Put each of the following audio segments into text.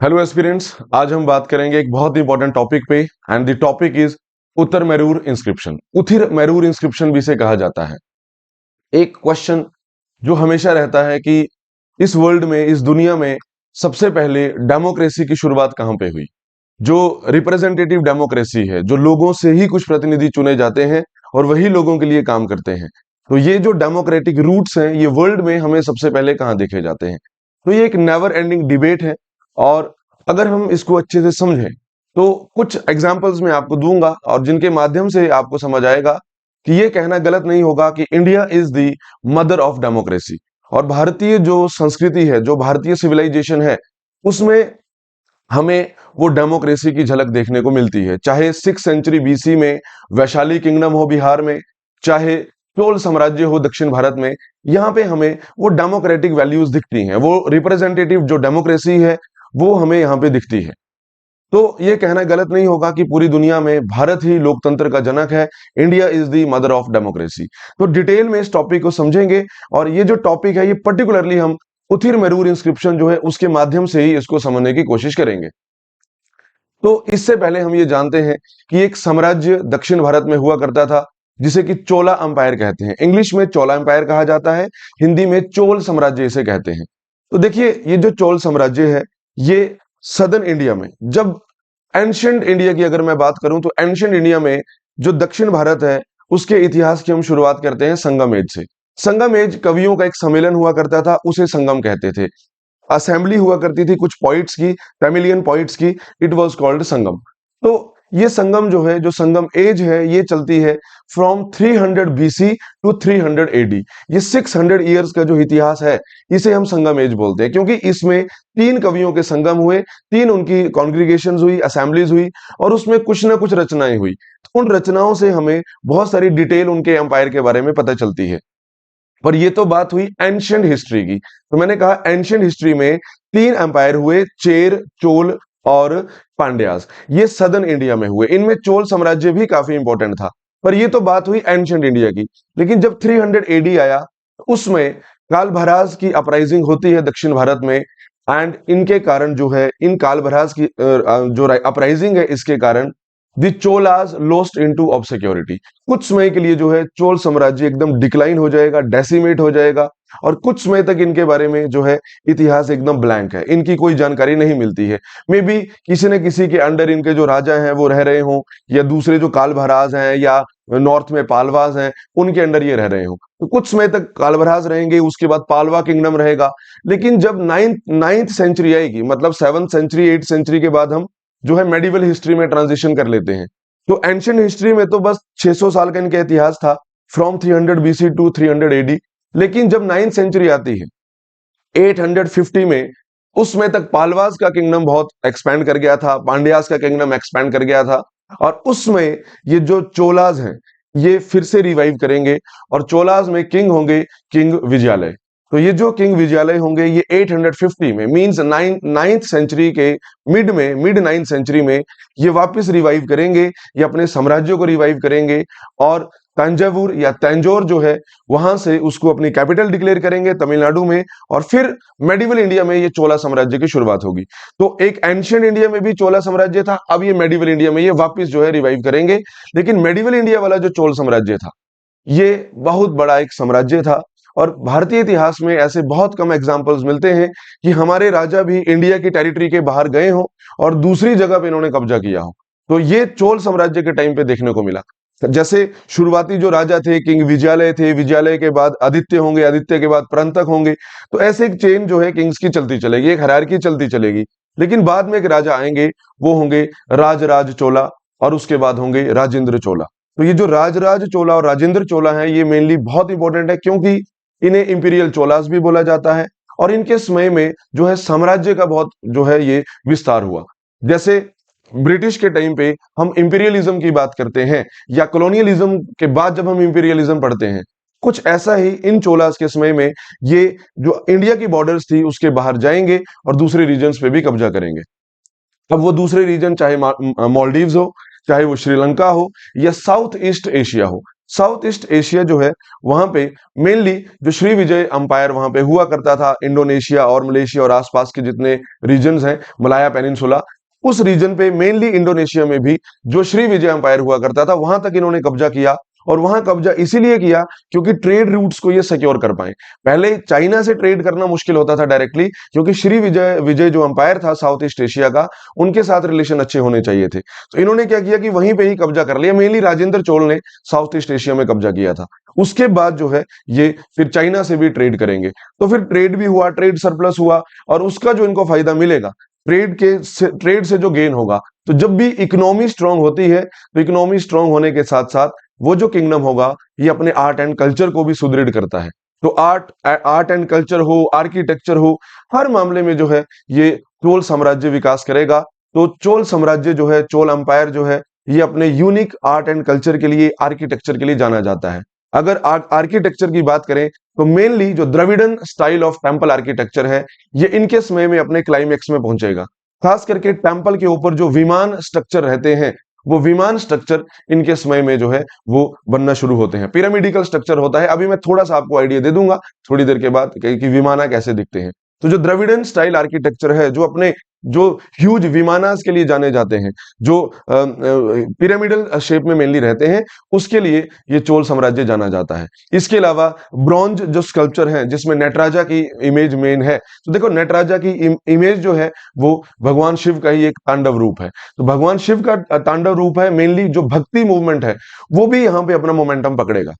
Hello aspirants, आज हम बात करेंगे एक बहुत इंपॉर्टेंट टॉपिक पे and the topic is Uthiramerur inscription. Uthiramerur inscription भी इसे कहा जाता है। एक क्वेश्चन जो हमेशा रहता है कि इस वर्ल्ड में, इस दुनिया में सबसे पहले डेमोक्रेसी की शुरुआत कहां पे हुई। जो रिप्रेजेंटेटिव डेमोक्रेसी है, जो लोगों से ही कुछ प्रतिनिधि चुने जाते हैं और वही लोगों के लिए काम करते हैं, तो ये जो डेमोक्रेटिक रूट्स हैं ये वर्ल्ड में हमें सबसे पहले कहां देखे जाते हैं। तो ये एक नेवर एंडिंग डिबेट है और अगर हम इसको अच्छे से समझें तो कुछ एग्जांपल्स मैं आपको दूंगा और जिनके माध्यम से आपको समझ आएगा कि ये कहना गलत नहीं होगा कि India is the mother of democracy. और भारतीय जो संस्कृति है, जो भारतीय सिविलाइजेशन है, उसमें हमें वो डेमोक्रेसी की झलक देखने को मिलती है। चाहे 6th सेंचुरी बीसी में वैशाली किंगडम हो बिहार में, चाहे चोल साम्राज्य हो दक्षिण भारत में, यहाँ पे हमें वो डेमोक्रेटिक वैल्यूज दिखती हैं। वो रिप्रेजेंटेटिव जो डेमोक्रेसी है वो हमें यहाँ पे दिखती है। तो ये कहना गलत नहीं होगा कि पूरी दुनिया में भारत ही लोकतंत्र का जनक है। India is the mother of democracy. तो डिटेल में इस टॉपिक को समझेंगे और ये जो टॉपिक है ये पर्टिकुलरली हम उथिर मैरूर इंस्क्रिप्शन जो है उसके माध्यम से ही इसको समझने की कोशिश करेंगे। तो इससे पहले हम ये जानते हैं कि एक साम्राज्य दक्षिण भारत में हुआ करता था जिसे कि चोला अंपायर कहते हैं। इंग्लिश में चोला अंपायर कहा जाता है, हिंदी में चोल साम्राज्य इसे कहते हैं। तो देखिए, ये जो चोल साम्राज्य है ये सदर्न इंडिया में, जब एंशियंट इंडिया की अगर मैं बात करूं तो एंशियंट इंडिया में जो दक्षिण भारत है उसके इतिहास की हम शुरुआत करते हैं संगम एज से। संगम एज कवियों का एक सम्मेलन हुआ करता था, उसे संगम कहते थे। असेंबली हुआ करती थी कुछ पॉइट्स की, तमिलियन पॉइट्स की, इट वाज कॉल्ड संगम। तो ये संगम जो है, जो संगम एज है, ये चलती है फ्रॉम 300 बीसी टू 300 एडी। ये 600 ईयर्स का जो इतिहास है इसे हम संगम एज बोलते हैं, क्योंकि इसमें 3 कवियों के संगम हुए, 3 उनकी कॉन्ग्रीगेशंस हुई, असेंबलीज हुई और उसमें कुछ ना कुछ रचनाएं हुई। तो उन रचनाओं से हमें बहुत सारी डिटेल उनके एम्पायर के बारे में पता चलती है। पर ये तो बात हुई एंशियंट हिस्ट्री की। तो मैंने कहा एंशियंट हिस्ट्री में 3 एम्पायर हुए, चेर, चोल और पांड्यास। ये सदर्न इंडिया में हुए। इनमें चोल साम्राज्य भी काफी इंपॉर्टेंट था। पर ये तो बात हुई एंशियंट इंडिया की। लेकिन जब 300 एडी आया, उसमें कालभराज की अपराइजिंग होती है दक्षिण भारत में। एंड इनके कारण जो है, इन कालभराज की जो अपराइजिंग है, इसके कारण the Cholas lost into obscurity. कुछ समय के लिए जो है चोल साम्राज्य एकदम डिक्लाइन हो जाएगा, डेसिमेट हो जाएगा और कुछ समय तक इनके बारे में जो है इतिहास एकदम ब्लैंक है, इनकी कोई जानकारी नहीं मिलती है। मे बी किसी न किसी के अंडर इनके जो राजा हैं वो रह रहे हों, या दूसरे जो कालभराज हैं या नॉर्थ में पालवाज हैं उनके अंडर ये रह रहे हों। तो कुछ समय तक कालभराज रहेंगे, उसके बाद पालवा किंगडम रहेगा। लेकिन जब नाइन्थ सेंचुरी आएगी, मतलब 7th सेंचुरी 8th सेंचुरी के बाद हम जो है मेडिवल हिस्ट्री में ट्रांजिशन कर लेते हैं। तो एंशियंट हिस्ट्री में तो बस 600 साल का इनका इतिहास था, फ्रॉम 300 बीसी टू 300 एडी। लेकिन जब 9th सेंचुरी आती है 850 में, उसमें तक पालवास का किंगडम बहुत एक्सपैंड कर गया था, पांड्यास का किंगडम एक्सपैंड कर गया था। और उसमें ये जो चोलाज हैं ये फिर से रिवाइव करेंगे और चोलाज में किंग होंगे किंग विजयालय। तो ये जो किंग विजयालय होंगे ये 850 में, मींस 9th सेंचुरी के मिड 9th सेंचुरी में ये वापस रिवाइव करेंगे, ये अपने साम्राज्यों को रिवाइव करेंगे और तंजावुर या तंजौर जो है वहां से उसको अपनी कैपिटल डिक्लेयर करेंगे तमिलनाडु में। और फिर मेडिवल इंडिया में ये चोला साम्राज्य की शुरुआत होगी। तो एक एंशियंट इंडिया में भी चोला साम्राज्य था, अब ये मेडिवल इंडिया में ये वापस जो है रिवाइव करेंगे। लेकिन मेडिवल इंडिया वाला जो चोल साम्राज्य था ये बहुत बड़ा एक साम्राज्य था। और भारतीय इतिहास में ऐसे बहुत कम एग्जाम्पल्स मिलते हैं कि हमारे राजा भी इंडिया की टेरिटरी के बाहर गए हों और दूसरी जगह पे इन्होंने कब्जा किया हो। तो ये चोल साम्राज्य के टाइम पे देखने को मिला। जैसे शुरुआती जो राजा थे किंग विजयालय थे, विजयालय के बाद आदित्य होंगे, आदित्य के बाद परंतक होंगे। तो ऐसे एक चेन जो है किंग्स की चलती चलेगी, एक हायरार्की चलती चलेगी। लेकिन बाद में एक राजा आएंगे, वो होंगे राजराज चोला और उसके बाद होंगे राजेंद्र चोला। तो ये जो राजराज चोला और राजेंद्र चोला है ये मेनली बहुत इंपॉर्टेंट है, क्योंकि इन्हें इंपीरियल चोलास भी बोला जाता है। और इनके समय में जो है साम्राज्य का बहुत जो है ये विस्तार हुआ। जैसे ब्रिटिश के टाइम पे हम इंपीरियलिज्म की बात करते हैं, या कॉलोनियलिज्म के बाद जब हम इंपीरियलिज्म पढ़ते हैं, कुछ ऐसा ही इन चोलास के समय में ये जो इंडिया की बॉर्डर्स थी उसके बाहर जाएंगे और दूसरे रीजन्स पे भी कब्जा करेंगे। अब वो दूसरे रीजन चाहे मालदीव्स हो, चाहे वो श्रीलंका हो या साउथ ईस्ट एशिया हो, साउथ ईस्ट एशिया जो है वहां पे मेनली जो श्री विजय अंपायर वहां पे हुआ करता था, इंडोनेशिया और मलेशिया और आसपास के जितने रीजन्स हैं, मलाया पेनिनसुला, उस रीजन पे मेनली इंडोनेशिया में भी जो श्री विजय अंपायर हुआ करता था वहां तक इन्होंने कब्जा किया। और वहां कब्जा इसीलिए किया क्योंकि ट्रेड रूट्स को ये सिक्योर कर पाए। पहले चाइना से ट्रेड करना मुश्किल होता था डायरेक्टली, क्योंकि श्री विजय विजय जो अंपायर था साउथ ईस्ट एशिया का, उनके साथ रिलेशन अच्छे होने चाहिए थे। तो इन्होंने क्या किया कि वहीं पे ही कब्जा कर लिया। मेनली राजेंद्र चोल ने साउथ ईस्ट एशिया में कब्जा किया था। उसके बाद जो है ये फिर चाइना से भी ट्रेड करेंगे, तो फिर ट्रेड भी हुआ, ट्रेड सरप्लस हुआ, और उसका जो इनको फायदा मिलेगा ट्रेड से जो गेन होगा, तो जब भी इकोनॉमी स्ट्रांग होती है तो इकोनॉमी स्ट्रांग होने के साथ साथ वो जो किंगडम होगा ये अपने आर्ट एंड कल्चर को भी सुदृढ़ करता है। तो आर्ट एंड कल्चर हो, आर्किटेक्चर हो, हर मामले में जो है ये चोल साम्राज्य विकास करेगा। तो चोल साम्राज्य जो है, चोल अंपायर जो है, ये अपने यूनिक आर्ट एंड कल्चर के लिए, आर्किटेक्चर के लिए जाना जाता है। अगर आर्किटेक्चर की बात करें तो मेनली जो द्रविड़न स्टाइल ऑफ टेम्पल आर्किटेक्चर है ये इनके समय में अपने क्लाइमेक्स में पहुंचेगा। खास करके टेम्पल के ऊपर जो विमान स्ट्रक्चर रहते हैं, वो विमान स्ट्रक्चर इनके समय में जो है वो बनना शुरू होते हैं। पिरामिडिकल स्ट्रक्चर होता है, अभी मैं थोड़ा सा आपको आइडिया दे दूंगा थोड़ी देर के बाद कि विमाना कैसे दिखते हैं। तो जो द्रविड़न स्टाइल आर्किटेक्चर है, जो अपने जो ह्यूज विमानास के लिए जाने जाते हैं, जो पिरामिडल शेप में मेनली रहते हैं, उसके लिए ये चोल साम्राज्य जाना जाता है। इसके अलावा ब्रॉन्ज जो स्कल्पचर है जिसमें नटराजा की इमेज मेन है, तो देखो नटराजा की इमेज जो है वो भगवान शिव का ही एक तांडव रूप है। तो भगवान शिव का तांडव रूप है, मेनली जो भक्ति मूवमेंट है वो भी यहाँ पे अपना मोमेंटम पकड़ेगा।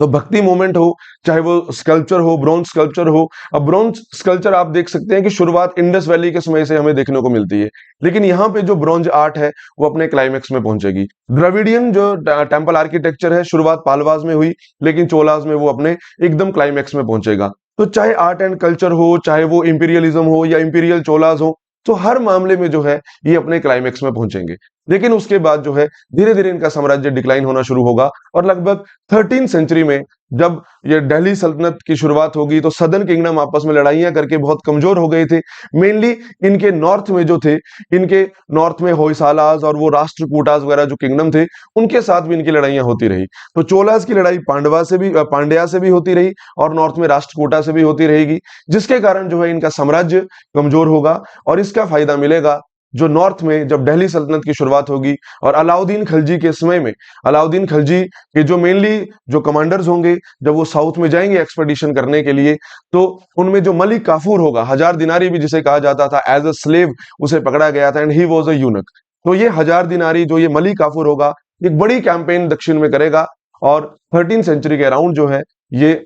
तो भक्ति मूवमेंट हो, चाहे वो स्कल्पचर हो, ब्रॉन्ज स्कल्पचर हो। अब ब्रॉन्ज स्कल्पचर आप देख सकते हैं कि शुरुआत इंडस वैली के समय से हमें देखने को मिलती है, लेकिन यहाँ पे जो ब्रॉन्ज आर्ट है वो अपने क्लाइमेक्स में पहुंचेगी। द्रविडियन जो टेम्पल आर्किटेक्चर है, शुरुआत पालवाज में हुई, लेकिन चोलाज में वो अपने एकदम क्लाइमेक्स में पहुंचेगा। तो चाहे आर्ट एंड कल्चर हो, चाहे वो इंपीरियलिज्म हो या इंपीरियल चोलाज हो, तो हर मामले में जो है ये अपने क्लाइमेक्स में पहुंचेंगे। लेकिन उसके बाद जो है धीरे धीरे इनका साम्राज्य डिक्लाइन होना शुरू होगा, और लगभग 13th सेंचुरी में जब ये दिल्ली सल्तनत की शुरुआत होगी तो सदर्न किंगडम आपस में लड़ाइयां करके बहुत कमजोर हो गए थे। मेनली इनके नॉर्थ में जो थे, इनके नॉर्थ में होयसालास और वो राष्ट्रकूटास वगैरह जो किंगडम थे, उनके साथ भी इनकी लड़ाइयां होती रही। तो चोलास की लड़ाई पांड्या से भी होती रही, और नॉर्थ में राष्ट्रकूटा से भी होती रहेगी, जिसके कारण जो है इनका साम्राज्य कमजोर होगा। और इसका फायदा मिलेगा जो नॉर्थ में जब दिल्ली सल्तनत की शुरुआत होगी, और अलाउद्दीन खिलजी के समय में, अलाउद्दीन खिलजी के जो मेनली जो कमांडर्स होंगे, जब वो साउथ में जाएंगे एक्सपेडिशन करने के लिए, तो उनमें जो मलिक काफूर होगा, हजार दिनारी भी जिसे कहा जाता था, एज अ स्लेव उसे पकड़ा गया था, एंड ही वाज अ यूनक। तो ये हजार दिनारी जो ये मलिक काफूर होगा, एक बड़ी कैंपेन दक्षिण में करेगा, और 13th सेंचुरी के अराउंड जो है ये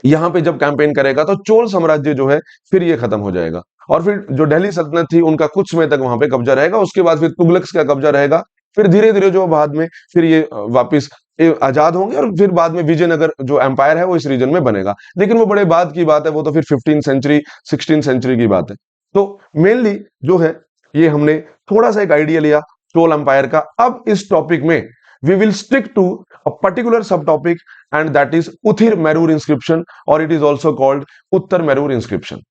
यहां पे जब कैंपेन करेगा तो चोल साम्राज्य जो है फिर ये खत्म हो जाएगा। और फिर जो दिल्ली सल्तनत थी उनका कुछ समय तक वहां पे कब्जा रहेगा, उसके बाद फिर तुगलक्स का कब्जा रहेगा। फिर धीरे धीरे जो बाद में फिर ये वापिस आजाद होंगे, और फिर बाद में विजयनगर जो एम्पायर है वो इस रीजन में बनेगा। लेकिन वो बड़े बाद की बात है, वो तो फिर 15th सेंचुरी 16th सेंचुरी की बात है। तो मेनली जो है ये हमने थोड़ा सा एक आइडिया लिया चोल एम्पायर का। अब इस टॉपिक में we will stick to a particular subtopic, and that is Uthir Merur inscription, or it is also called Uttar Merur inscription.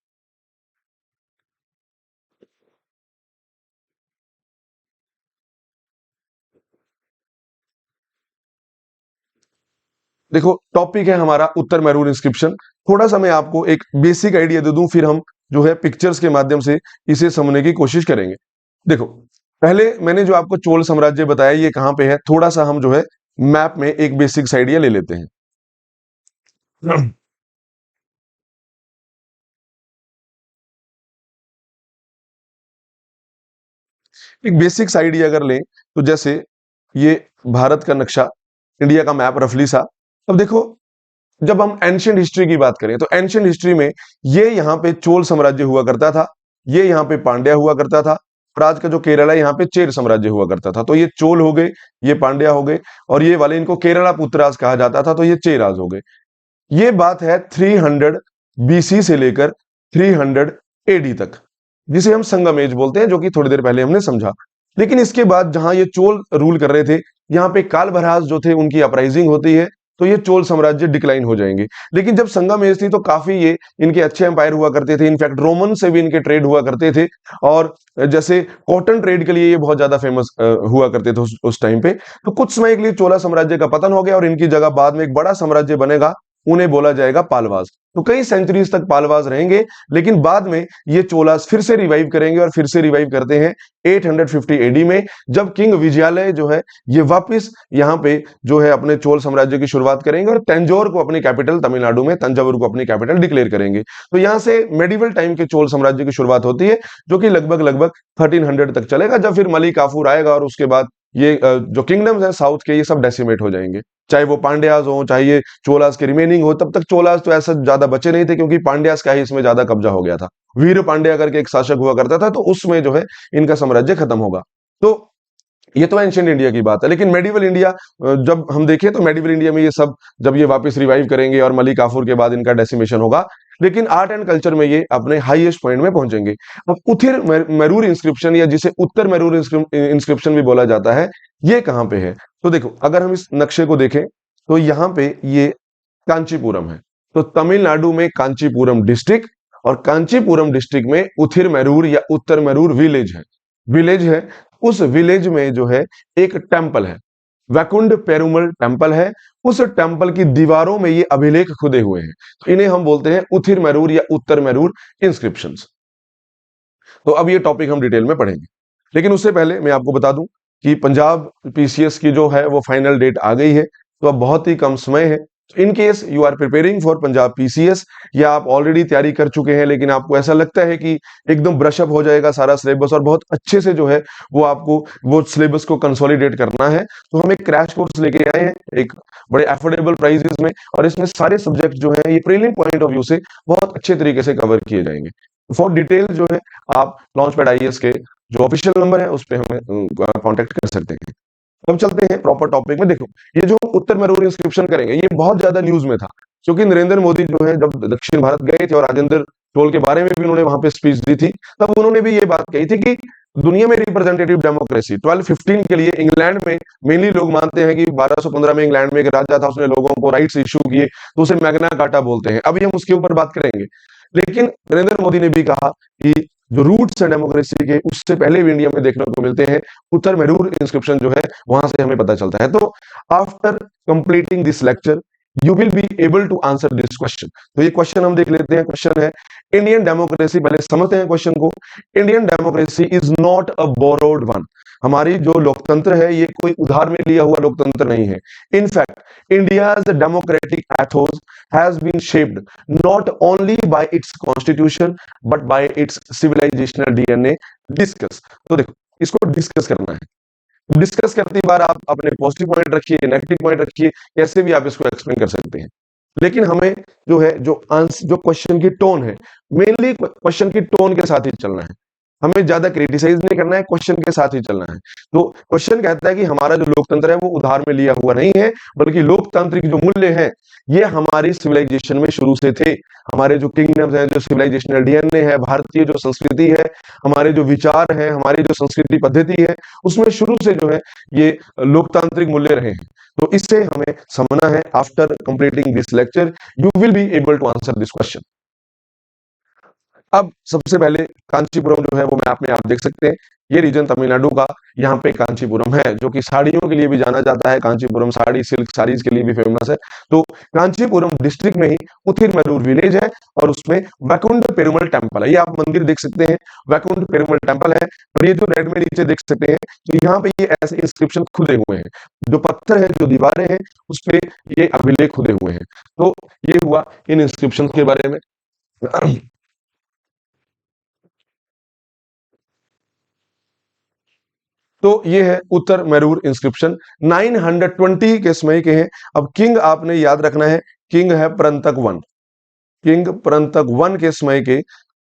देखो टॉपिक है हमारा उत्तर मैरूर इंस्क्रिप्शन। थोड़ा सा मैं आपको एक बेसिक आइडिया दे दूं, फिर हम जो है पिक्चर्स के माध्यम से इसे समझने की कोशिश करेंगे। देखो पहले मैंने जो आपको चोल साम्राज्य बताया ये कहां पे है, थोड़ा सा हम जो है मैप में एक बेसिक आइडिया ले लेते हैं। एक बेसिक आइडिया अगर लें तो जैसे ये भारत का नक्शा, इंडिया का मैप रफली सा। अब देखो जब हम एंशियंट हिस्ट्री की बात करें तो एंशियंट हिस्ट्री में ये यहाँ पे चोल साम्राज्य हुआ करता था, ये यहाँ पे पांड्या हुआ करता था, और आज का जो केरला है यहाँ पे चेर साम्राज्य हुआ करता था। तो ये चोल हो गए, ये पांड्या हो गए, और ये वाले इनको केरला पुत्रराज कहा जाता था, तो ये चेराज हो गए। ये बात है 300 बीसी से लेकर 300 एडी तक, जिसे हम संगम एज बोलते हैं, जो कि थोड़ी देर पहले हमने समझा। लेकिन इसके बाद जहां ये चोल रूल कर रहे थे, यहाँ पे कालभराज जो थे उनकी अपराइजिंग होती है, तो ये चोल साम्राज्य डिक्लाइन हो जाएंगे। लेकिन जब संगम एज थी तो काफी ये इनके अच्छे एम्पायर हुआ करते थे, इनफैक्ट रोमन से भी इनके ट्रेड हुआ करते थे, और जैसे कॉटन ट्रेड के लिए ये बहुत ज्यादा फेमस हुआ करते थे उस टाइम पे। तो कुछ समय के लिए चोला साम्राज्य का पतन हो गया और इनकी जगह बाद में एक बड़ा साम्राज्य बनेगा, उन्हें बोला जाएगा पालवास। तो कई सेंचुरीज तक पालवास रहेंगे, लेकिन बाद में ये चोलास फिर से रिवाइव करेंगे, और फिर से रिवाइव करते हैं 850 एडी में, जब किंग विजयालय जो है ये वापस यहाँ पे जो है अपने चोल साम्राज्य की शुरुआत करेंगे और तंजौर को अपनी कैपिटल, तमिलनाडु में तंजावुर को अपनी कैपिटल डिक्लेयर करेंगे। तो यहाँ से मेडिवल टाइम के चोल साम्राज्य की शुरुआत होती है, जो कि लगभग लगभग 1300 तक चलेगा, जब फिर मलिक काफूर आएगा और उसके बाद ये जो किंगडम्स हैं साउथ के, ये सब डेसिमेट हो जाएंगे, चाहे वो पांड्यास हो चाहे ये चोलास के रिमेनिंग हो। तब तक चोलास तो ऐसा ज्यादा बचे नहीं थे, क्योंकि पांड्यास का ही इसमें ज्यादा कब्जा हो गया था। वीर पांड्या करके एक शासक हुआ करता था, तो उसमें जो है इनका साम्राज्य खत्म होगा। तो ये तो एंशिएंट इंडिया की बात है। लेकिन मेडिवल इंडिया जब हम देखें तो मेडिवल इंडिया में ये सब जब ये वापस रिवाइव करेंगे और मलिक काफूर के बाद इनका डेसिमेशन होगा, लेकिन आर्ट एंड कल्चर में ये अपने हाईएस्ट पॉइंट में पहुंचेंगे। अब उथिर मेरूर इंस्क्रिप्शन, या जिसे उत्तर मेरूर इंस्क्रिप्शन भी बोला जाता है, ये कहां पे है? तो देखो, अगर हम इस नक्शे को देखें तो यहाँ पे ये कांचीपुरम है। तो तमिलनाडु में कांचीपुरम डिस्ट्रिक्ट, और कांचीपुरम डिस्ट्रिक्ट में उथिर मेरूर या उत्तर मेरूर विलेज है। उस विलेज में जो है एक टेम्पल है, वैकुंठ पेरुमल टेम्पल है। उस टेम्पल की दीवारों में ये अभिलेख खुदे हुए हैं, तो इन्हें हम बोलते हैं उथिर मेरूर या उत्तर मेरूर इंस्क्रिप्शंस। तो अब ये टॉपिक हम डिटेल में पढ़ेंगे, लेकिन उससे पहले मैं आपको बता दूं कि पंजाब पीसीएस की जो है वो फाइनल डेट आ गई है, तो अब बहुत ही कम समय है। In case you are preparing for Punjab PCS, या आप ऑलरेडी तैयारी कर चुके हैं लेकिन आपको ऐसा लगता है कि एकदम ब्रश अप हो जाएगा सारा सिलेबस और बहुत अच्छे से जो है वो आपको वो सिलेबस को कंसोलिडेट करना है, तो हम एक क्रैश कोर्स लेके आए हैं एक बड़े अफोर्डेबल प्राइसेस में, और इसमें सारे सब्जेक्ट जो है ये प्रीलिम पॉइंट ऑफ व्यू से बहुत अच्छे तरीके से कवर किए जाएंगे। फॉर डिटेल जो है आप लॉन्चपैड आईएएस के जो ऑफिशियल नंबर है उस पर हमें कांटेक्ट कर सकते हैं। अब चलते हैं प्रॉपर टॉपिक में। देखो, ये जो उत्तर मेरूर इंस्क्रिप्शन करेंगे ये बहुत ज्यादा न्यूज में था, क्योंकि नरेंद्र मोदी जो है जब दक्षिण भारत गए थे और राजेंद्र टोल के बारे में भी उन्होंने वहां पे स्पीच दी थी, तब उन्होंने भी ये बात कही थी कि दुनिया में रिप्रेजेंटेटिव डेमोक्रेसी 1215 के लिए इंग्लैंड में मेनली लोग मानते हैं कि 1215 में इंग्लैंड में एक राजा था, उसने लोगों को राइट्स इश्यू किए, तो उसे मैग्ना कार्टा बोलते हैं। अभी हम उसके ऊपर बात करेंगे, लेकिन नरेंद्र मोदी ने भी कहा कि जो रूट्स है डेमोक्रेसी के उससे पहले भी इंडिया में देखने को मिलते हैं। उत्तर मेरूर इंस्क्रिप्शन जो है वहां से हमें पता चलता है। तो after completing this lecture you will be able to answer this question. तो ये क्वेश्चन हम देख लेते हैं। क्वेश्चन है इंडियन डेमोक्रेसी, पहले समझते हैं क्वेश्चन को। Indian democracy is not a borrowed one. हमारी जो लोकतंत्र है ये कोई उधार में लिया हुआ लोकतंत्र नहीं है। In fact India's democratic Athos has been shaped not only by its constitution but by its civilizational DNA. Discuss, तो देखो इसको डिस्कस करना है। डिस्कस करती बार आप अपने पॉजिटिव पॉइंट रखिए, नेगेटिव पॉइंट रखिए, कैसे भी आप इसको एक्सप्लेन कर सकते हैं। लेकिन हमें जो है जो आंसर, जो क्वेश्चन की टोन है, मेनली क्वेश्चन की टोन के साथ ही चलना है। हमें ज्यादा क्रिटिसाइज नहीं करना है, क्वेश्चन के साथ ही चलना है। तो क्वेश्चन कहता है कि हमारा जो लोकतंत्र है वो उधार में लिया हुआ नहीं है, बल्कि लोकतांत्रिक जो मूल्य हैं ये हमारी सिविलाइजेशन में शुरू से थे। हमारे जो किंगडम्स हैं, जो सिविलाइजेशनल डीएनए है, भारतीय जो संस्कृति है, हमारे जो विचार है, हमारी जो संस्कृति पद्धति है, उसमें शुरू से जो है ये लोकतांत्रिक मूल्य रहे हैं। तो इससे हमें समझना है। After completing this lecture you will be able to answer this question. अब सबसे पहले कांचीपुरम जो है वो मैप में आप देख सकते हैं, ये रीजन तमिलनाडु का, यहाँ पे कांचीपुरम है, जो कि साड़ियों के लिए भी जाना जाता है। कांचीपुरम साड़ी, सिल्क साड़ीज के लिए भी फेमस है। तो कांचीपुरम डिस्ट्रिक्ट में ही उथिर मेरूर विलेज है, और उसमें वैकुंठ पेरुमल टेम्पल है। ये आप मंदिर देख सकते हैं, वैकुंठ पेरुमल टेम्पल है। और ये जो रेड में नीचे देख सकते हैं, तो यहाँ पे ये ऐसे इंस्क्रिप्शन खुदे हुए हैं, जो पत्थर है, जो दीवारें हैं, उस पे ये अभिलेख खुदे हुए हैं। तो ये हुआ इन इंस्क्रिप्शन के बारे में। तो ये है उत्तर मेरूर इंस्क्रिप्शन, 920 के समय के हैं। अब किंग आपने याद रखना है, किंग है परंतक वन। किंग परंतक वन के समय के,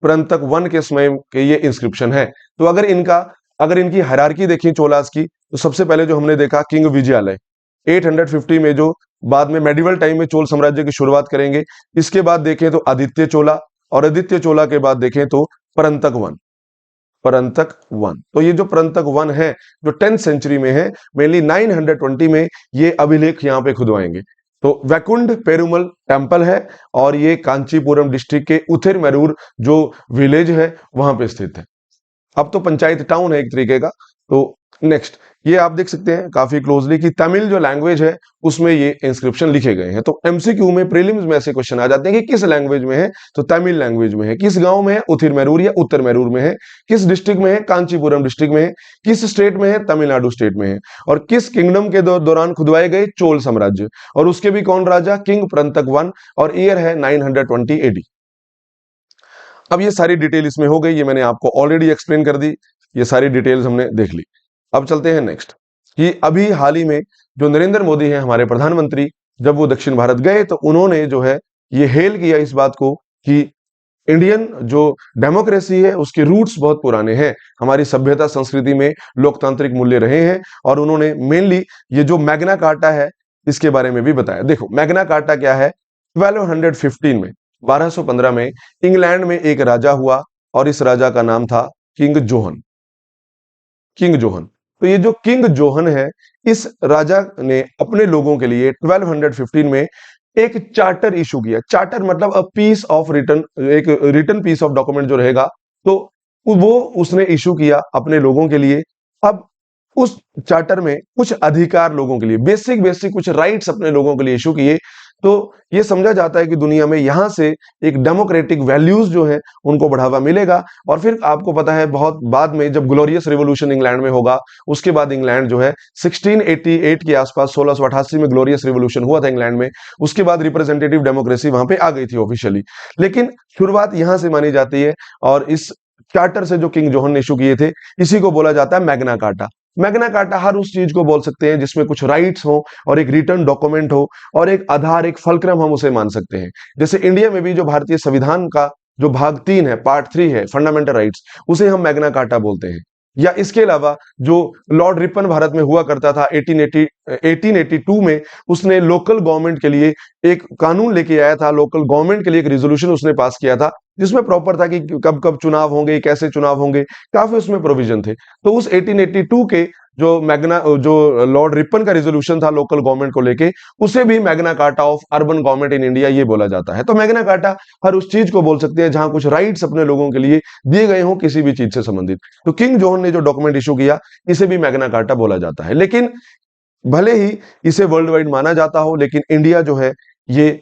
परंतक वन के समय के ये इंस्क्रिप्शन है। तो अगर इनकी हायरार्की देखी चोलास की, तो सबसे पहले जो हमने देखा किंग विजयालय 850 में, जो बाद में मेडिवल टाइम में चोल साम्राज्य की शुरुआत करेंगे। इसके बाद देखें तो आदित्य चोला, और आदित्य चोला के बाद देखें तो परंतक वन। परंतक वन, तो ये जो परंतक वन है जो 10th सेंचुरी में है, मेनली 920 में ये अभिलेख यहाँ पे खुदवाएंगे। तो वैकुंठ पेरुमल टेम्पल है और ये कांचीपुरम डिस्ट्रिक्ट के उथिरमेरूर जो विलेज है वहां पे स्थित है। अब तो पंचायत टाउन है एक तरीके का। तो नेक्स्ट ये आप देख सकते हैं काफी क्लोजली कि तमिल जो लैंग्वेज है उसमें ये इंस्क्रिप्शन लिखे गए हैं। तो एमसीक्यू में प्रीलिम्स में ऐसे क्वेश्चन आ जाते हैं कि किस लैंग्वेज में है, तो तमिल लैंग्वेज में है। किस गांव में है, उथिरमेरूर या उत्तरमेरूर में है। किस डिस्ट्रिक्ट में है, कांचीपुरम डिस्ट्रिक्ट में है। किस स्टेट में है, तमिलनाडु स्टेट में है। और किस किंगडम के दौरान खुदवाए गए, चोल साम्राज्य। और उसके भी कौन राजा, किंग परंतक वन। और ईयर है 920 AD। अब ये सारी डिटेल इसमें हो गई, ये मैंने आपको ऑलरेडी एक्सप्लेन कर दी, ये सारी डिटेल्स हमने देख ली। अब चलते हैं नेक्स्ट कि अभी हाल ही में जो नरेंद्र मोदी हैं हमारे प्रधानमंत्री, जब वो दक्षिण भारत गए तो उन्होंने जो है ये हेल किया इस बात को कि इंडियन जो डेमोक्रेसी है उसके रूट्स बहुत पुराने हैं, हमारी सभ्यता संस्कृति में लोकतांत्रिक मूल्य रहे हैं। और उन्होंने मेनली ये जो मैग्ना कार्टा है इसके बारे में भी बताया। देखो मैग्ना कार्टा क्या है, 1215 में 1215 में इंग्लैंड में एक राजा हुआ और इस राजा का नाम था किंग जोहन। किंग जोहन, तो ये जो किंग जोहन है इस राजा ने अपने लोगों के लिए 1215 में एक चार्टर इशू किया। चार्टर मतलब अ पीस ऑफ रिटर्न, एक रिटर्न पीस ऑफ डॉक्यूमेंट जो रहेगा, तो वो उसने इशू किया अपने लोगों के लिए। अब उस चार्टर में कुछ अधिकार लोगों के लिए, बेसिक बेसिक कुछ राइट्स अपने लोगों के लिए इशू किए। तो ये समझा जाता है कि दुनिया में यहां से एक डेमोक्रेटिक वैल्यूज जो है उनको बढ़ावा मिलेगा। और फिर आपको पता है बहुत बाद में जब ग्लोरियस रिवॉल्यूशन इंग्लैंड में होगा, उसके बाद इंग्लैंड जो है 1688 के आसपास, 1688 में ग्लोरियस रिवॉल्यूशन हुआ था इंग्लैंड में, उसके बाद रिप्रेजेंटेटिव डेमोक्रेसी वहां पे आ गई थी ऑफिशियली। लेकिन शुरुआत यहां से मानी जाती है और इस चार्टर से जो किंग जोहन ने इशू किए थे इसी को बोला जाता है मैग्ना कार्टा। मैग्ना कार्टा हर उस चीज को बोल सकते हैं जिसमें कुछ राइट्स हो और एक रिटर्न डॉक्यूमेंट हो और एक आधार, एक फलक्रम हम उसे मान सकते हैं। जैसे इंडिया में भी जो भारतीय संविधान का जो भाग 3 है, पार्ट 3 है, फंडामेंटल राइट्स, उसे हम मैग्ना कार्टा बोलते हैं। या इसके अलावा जो लॉर्ड रिपन भारत में हुआ करता था 1882 में, उसने लोकल गवर्नमेंट के लिए एक कानून लेके आया था, लोकल गवर्नमेंट के लिए एक रिजोल्यूशन उसने पास किया था जिसमें प्रॉपर था कि कब कब चुनाव होंगे, कैसे चुनाव होंगे, काफी उसमें प्रोविजन थे। तो उस 1882 के जो लॉर्ड रिपन का रिजोल्यूशन था लोकल गवर्नमेंट को लेके, उसे भी Magna carta of urban government in India ये बोला जाता है। तो मैग्ना कार्टा हर उस चीज को बोल सकते हैं जहां कुछ राइट्स अपने लोगों के लिए दिए गए हों किसी भी चीज से संबंधित। तो किंग जॉन ने जो डॉक्यूमेंट इशू किया इसे भी मैग्ना कार्टा बोला जाता है। लेकिन भले ही इसे वर्ल्ड वाइड माना जाता हो, लेकिन इंडिया जो है ये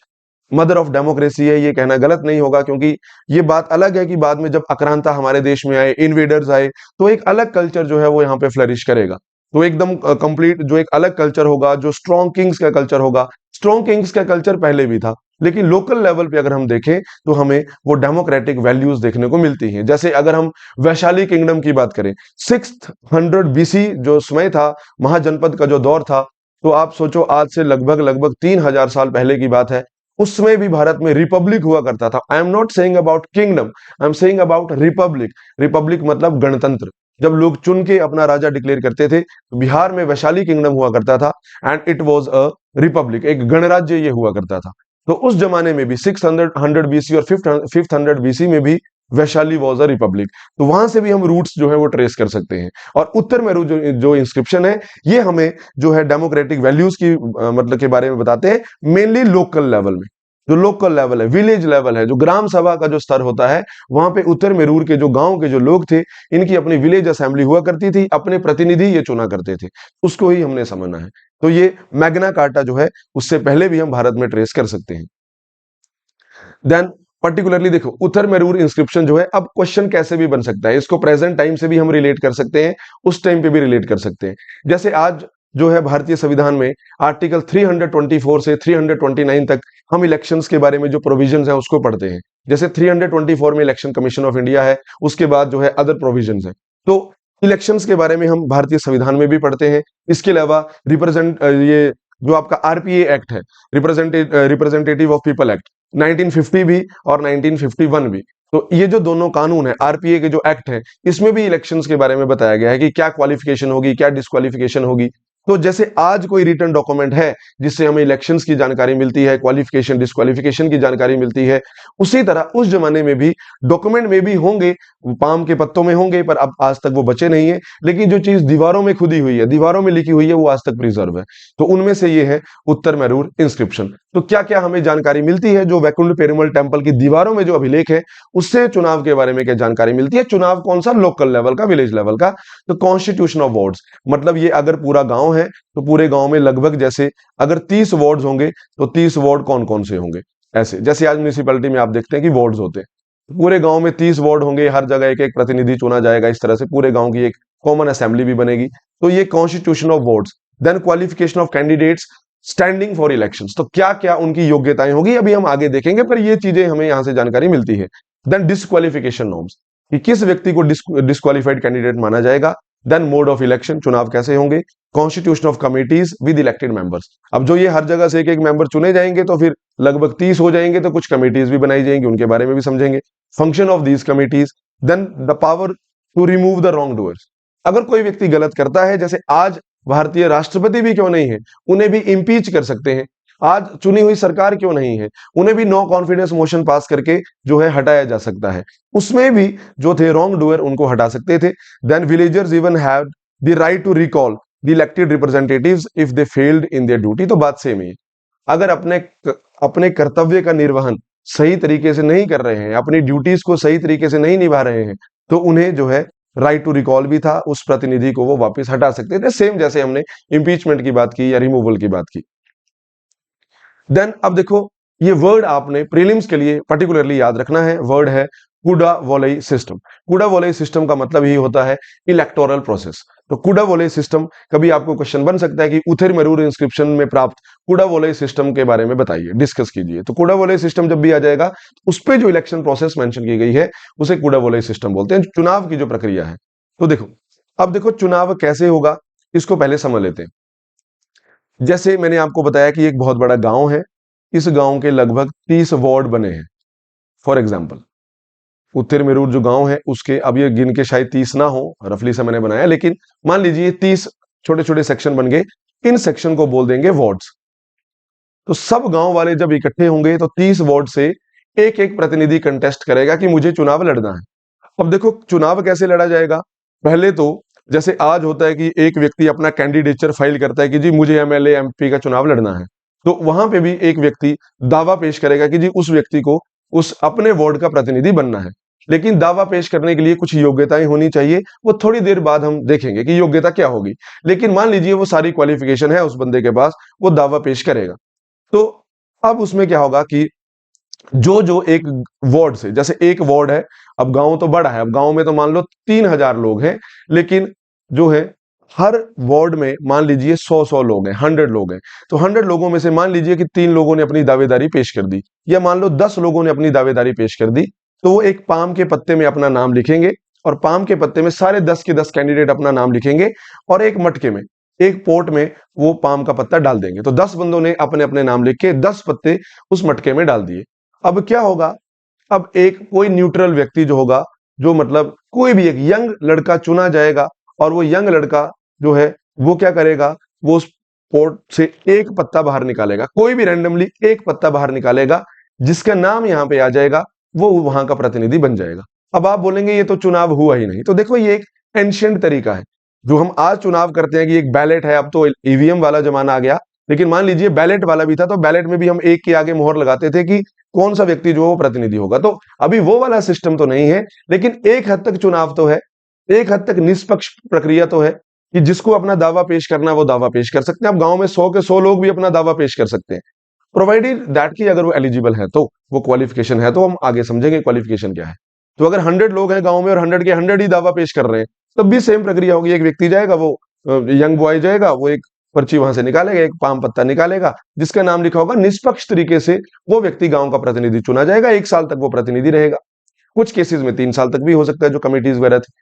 मदर ऑफ डेमोक्रेसी है, ये कहना गलत नहीं होगा। क्योंकि ये बात अलग है कि बाद में जब आक्रांता हमारे देश में आए, इन्वेडर्स आए, तो एक अलग कल्चर जो है वो यहाँ पे फ्लरिश करेगा। तो एकदम कंप्लीट जो एक अलग कल्चर होगा, जो स्ट्रॉन्ग किंग्स का कल्चर होगा। स्ट्रॉन्ग किंग्स का कल्चर पहले भी था, लेकिन लोकल लेवल पे अगर हम देखें तो हमें वो डेमोक्रेटिक वैल्यूज देखने को मिलती हैं। जैसे अगर हम वैशाली किंगडम की बात करें, 600 BC जो समय था, महाजनपद का जो दौर था, तो आप सोचो आज से लगभग लगभग 3000 साल पहले की बात है। उस समय भी भारत में रिपब्लिक हुआ करता था। I am not saying about kingdom, I am saying about Republic. Republic मतलब गणतंत्र। जब लोग चुन के अपना राजा डिक्लेयर करते थे, तो बिहार में वैशाली किंगडम हुआ करता था and it was a republic, एक गणराज्य ये हुआ करता था। तो उस जमाने में भी 600 BC और 500 BC में भी वैशाली वाज अ रिपब्लिक। तो वहां से भी हम रूट्स जो है वो ट्रेस कर सकते हैं। और उत्तर में जो इंस्क्रिप्शन है ये हमें जो है डेमोक्रेटिक वैल्यूज की मतलब के बारे में बताते हैं, मेनली लोकल लेवल में। जो लोकल लेवल है, विलेज लेवल है, जो ग्राम सभा का जो स्तर होता है, वहां पे उत्तर मेरूर के जो गांव के जो लोग थे, इनकी अपनी विलेज असेंबली हुआ करती थी, अपने प्रतिनिधि ये चुना करते थे। उसको ही हमने समझना है। तो ये मैग्ना कार्टा जो है उससे पहले भी हम भारत में ट्रेस कर सकते हैं। देन पर्टिकुलरली देखो उत्तर मेरूर इंस्क्रिप्शन जो है, अब क्वेश्चन कैसे भी बन सकता है, इसको प्रेजेंट टाइम से भी हम रिलेट कर सकते हैं, उस टाइम पे भी रिलेट कर सकते हैं। जैसे आज जो है भारतीय संविधान में आर्टिकल 324 से 329 तक हम इलेक्शंस के बारे में जो प्रोविजंस हैं उसको पढ़ते हैं। जैसे 324 में इलेक्शन कमीशन ऑफ इंडिया है, उसके बाद जो है अदर प्रोविजंस है। तो इलेक्शंस के बारे में हम भारतीय संविधान में भी पढ़ते हैं। इसके अलावा ये जो आपका आरपीए एक्ट है, रिप्रेजेंटेटिव ऑफ पीपल एक्ट, 1950 भी और 1951 भी। तो ये जो दोनों कानून है, आरपीए के जो एक्ट है, इसमें भी इलेक्शंस के बारे में बताया गया है कि क्या क्वालिफिकेशन होगी, क्या डिस्क्वालिफिकेशन होगी। तो जैसे आज कोई रिटन डॉक्यूमेंट है जिससे हमें इलेक्शंस की जानकारी मिलती है, क्वालिफिकेशन डिस्क्वालिफिकेशन की जानकारी मिलती है, उसी तरह उस जमाने में भी डॉक्यूमेंट में भी होंगे, पाम के पत्तों में होंगे, पर अब आज तक वो बचे नहीं है। लेकिन जो चीज दीवारों में खुदी हुई है, दीवारों में लिखी हुई है, वो आज तक प्रिजर्व है। तो उनमें से ये है उत्तर मैरूर इंस्क्रिप्शन। तो क्या क्या हमें जानकारी मिलती है? जो वैकुंठ पेरुमल टेम्पल की दीवारों में जो अभिलेख है, उससे चुनाव के बारे में क्या जानकारी मिलती है? चुनाव कौन सा? लोकल लेवल का, विलेज लेवल का। तो कॉन्स्टिट्यूशन ऑफ वार्ड्स, मतलब ये अगर पूरा गांव है तो पूरे गांव में लगभग, जैसे अगर 30 वार्ड्स होंगे तो 30 वार्ड कौन कौन से होंगे, ऐसे जैसे आज म्यूनिसिपैलिटी में आप देखते हैं कि वार्ड्स होते हैं, पूरे गांव में 30 वार्ड होंगे, हर जगह एक एक प्रतिनिधि चुना जाएगा, इस तरह से पूरे गांव की एक कॉमन असेंबली भी बनेगी। तो ये constitution of wards. Then qualification of candidates standing for elections, तो क्या क्या उनकी योग्यताएं होगी अभी हम आगे देखेंगे, पर ये चीजें हमें यहां से जानकारी मिलती है। देन डिस्क्वालिफिकेशन नॉर्म्स, कि किस व्यक्ति को डिस्क्वालिफाइड कैंडिडेट माना जाएगा। देन मोड ऑफ इलेक्शन, चुनाव कैसे होंगे। Constitution of committees with elected members, अब जो ये हर जगह से एक एक मेंबर चुने जाएंगे तो फिर लगभग 30 हो जाएंगे, तो कुछ कमिटीज भी बनाई जाएंगी, उनके बारे में भी समझेंगे। Function of these committees. Then the power to remove the wrong doers, अगर कोई व्यक्ति गलत करता है, जैसे आज भारतीय राष्ट्रपति भी क्यों नहीं है, उन्हें भी इम्पीच कर सकते हैं। आज चुनी हुई सरकार क्यों नहीं है, उन्हें भी नो कॉन्फिडेंस मोशन पास करके जो है हटाया जा सकता है। उसमें भी जो थे रॉन्ग डूअर, उनको हटा सकते थे। Then villagers even have the right to recall the elected representatives if they failed in their duty. तो बात सेम ही है, अगर अपने कर्तव्य का निर्वहन सही तरीके से नहीं कर रहे हैं, अपनी ड्यूटीज को सही तरीके से नहीं निभा रहे हैं, तो उन्हें जो है राइट टू रिकॉल भी था, उस प्रतिनिधि को वो वापस हटा सकते थे, सेम जैसे हमने इंपीचमेंट की बात की या रिमूवल की बात की। देन अब देखो, ये वर्ड आपने प्रीलिम्स के लिए पर्टिकुलरली याद रखना है, वर्ड है कुडा वोलई सिस्टम। कुडा वोलई सिस्टम का मतलब ही होता है इलेक्टोरल प्रोसेस। तो कुडा वोलई सिस्टम, कभी आपको क्वेश्चन बन सकता है कि उथिर मैरूर इंस्क्रिप्शन में प्राप्त कुडा वोलई सिस्टम के बारे में बताइए, डिस्कस कीजिए। तो कुडा वोलई सिस्टम जब भी आ जाएगा, उस पर जो इलेक्शन प्रोसेस मेंशन की गई है उसे कुडा वोलई सिस्टम बोलते हैं, चुनाव की जो प्रक्रिया है। तो देखो, अब देखो चुनाव कैसे होगा, इसको पहले समझ लेते हैं। जैसे मैंने आपको बताया कि एक बहुत बड़ा गांव है, इस गांव के लगभग 30 वार्ड बने हैं। फॉर एग्जाम्पल, उत्तर मेरूर जो गांव है उसके, अब ये गिन के शायद 30 ना हो, रफली से मैंने बनाया, लेकिन मान लीजिए 30 छोटे छोटे सेक्शन बन गए, इन सेक्शन को बोल देंगे वार्ड्स। तो सब गांव वाले जब इकट्ठे होंगे तो 30 वार्ड से एक एक प्रतिनिधि कंटेस्ट करेगा कि मुझे चुनाव लड़ना है। अब देखो चुनाव कैसे लड़ा जाएगा, पहले तो जैसे आज होता है कि एक व्यक्ति अपना कैंडिडेचर फाइल करता है कि जी मुझे एमएलए एमपी का चुनाव लड़ना है, तो वहां पे भी एक व्यक्ति दावा पेश करेगा कि जी उस व्यक्ति को उस अपने वार्ड का प्रतिनिधि बनना है। लेकिन दावा पेश करने के लिए कुछ योग्यताएं होनी चाहिए, वो थोड़ी देर बाद हम देखेंगे कि योग्यता क्या होगी। लेकिन मान लीजिए वो सारी क्वालिफिकेशन है उस बंदे के पास, वो दावा पेश करेगा। तो अब उसमें क्या होगा कि जो जो एक वार्ड से, जैसे एक वार्ड है, अब गांव तो बड़ा है, अब गांव में तो मान लो 3000 लोग हैं, लेकिन जो है हर वार्ड में मान लीजिए 100 लोग हैं, 100 लोग हैं। तो 100 लोगों में से मान लीजिए कि 3 लोगों ने अपनी दावेदारी पेश कर दी, या मान लो 10 लोगों ने अपनी दावेदारी पेश कर दी, तो वो एक पाम के पत्ते में अपना नाम लिखेंगे, और पाम के पत्ते में सारे 10 के 10 कैंडिडेट अपना नाम लिखेंगे, और एक मटके में, एक पोर्ट में वो पाम का पत्ता डाल देंगे। तो 10 बंदों ने अपने अपने नाम लिख के 10 पत्ते उस मटके में डाल दिए। अब क्या होगा, अब एक कोई न्यूट्रल व्यक्ति जो होगा, जो मतलब कोई भी एक यंग लड़का चुना जाएगा, और वो यंग लड़का जो है वो क्या करेगा, वो उस पोर्ट से एक पत्ता बाहर निकालेगा, कोई भी रैंडमली एक पत्ता बाहर निकालेगा, जिसका नाम यहां पे आ जाएगा वो वहां का प्रतिनिधि बन जाएगा। अब आप बोलेंगे ये तो चुनाव हुआ ही नहीं, तो देखो ये एक एंशिएंट तरीका है। जो हम आज चुनाव करते हैं कि एक बैलेट है, अब तो ईवीएम वाला जमाना आ गया, लेकिन मान लीजिए बैलेट वाला भी था, तो बैलेट में भी हम एक के आगे मोहर लगाते थे कि कौन सा व्यक्ति जो है वो प्रतिनिधि होगा। तो अभी वो वाला सिस्टम तो नहीं है, लेकिन एक हद तक चुनाव तो है, एक हद तक निष्पक्ष प्रक्रिया तो है, कि जिसको अपना दावा पेश करना है वो दावा पेश कर सकते हैं। अब गांव में 100 के 100 लोग भी अपना दावा पेश कर सकते हैं, प्रोवाइडेड दैट कि अगर वो एलिजिबल है, तो वो क्वालिफिकेशन है, तो हम आगे समझेंगे क्वालिफिकेशन क्या है। तो अगर 100 लोग हैं गांव में और 100 के 100 ही दावा पेश कर रहे हैं, तब भी सेम प्रक्रिया होगी। एक व्यक्ति जाएगा, वो यंग बॉय जाएगा, वो एक पर्ची वहां से निकालेगा, एक पाम पत्ता निकालेगा, जिसका नाम लिखा होगा, निष्पक्ष तरीके से वो व्यक्ति गांव का प्रतिनिधि चुना जाएगा। 1 साल तक वो प्रतिनिधि रहेगा, कुछ केसेस में 3 साल तक भी हो सकता है, जो कमिटीज वगैरह थी।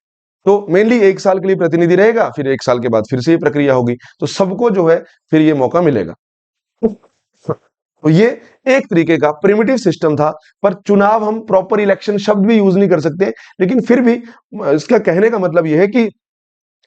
तो मेनली 1 साल के लिए प्रतिनिधि रहेगा, फिर 1 साल के बाद फिर से ये प्रक्रिया होगी, तो सबको जो है फिर ये मौका मिलेगा। तो ये एक तरीके का प्रिमिटिव सिस्टम था, पर चुनाव हम प्रॉपर इलेक्शन शब्द भी यूज नहीं कर सकते, लेकिन फिर भी इसका कहने का मतलब यह है कि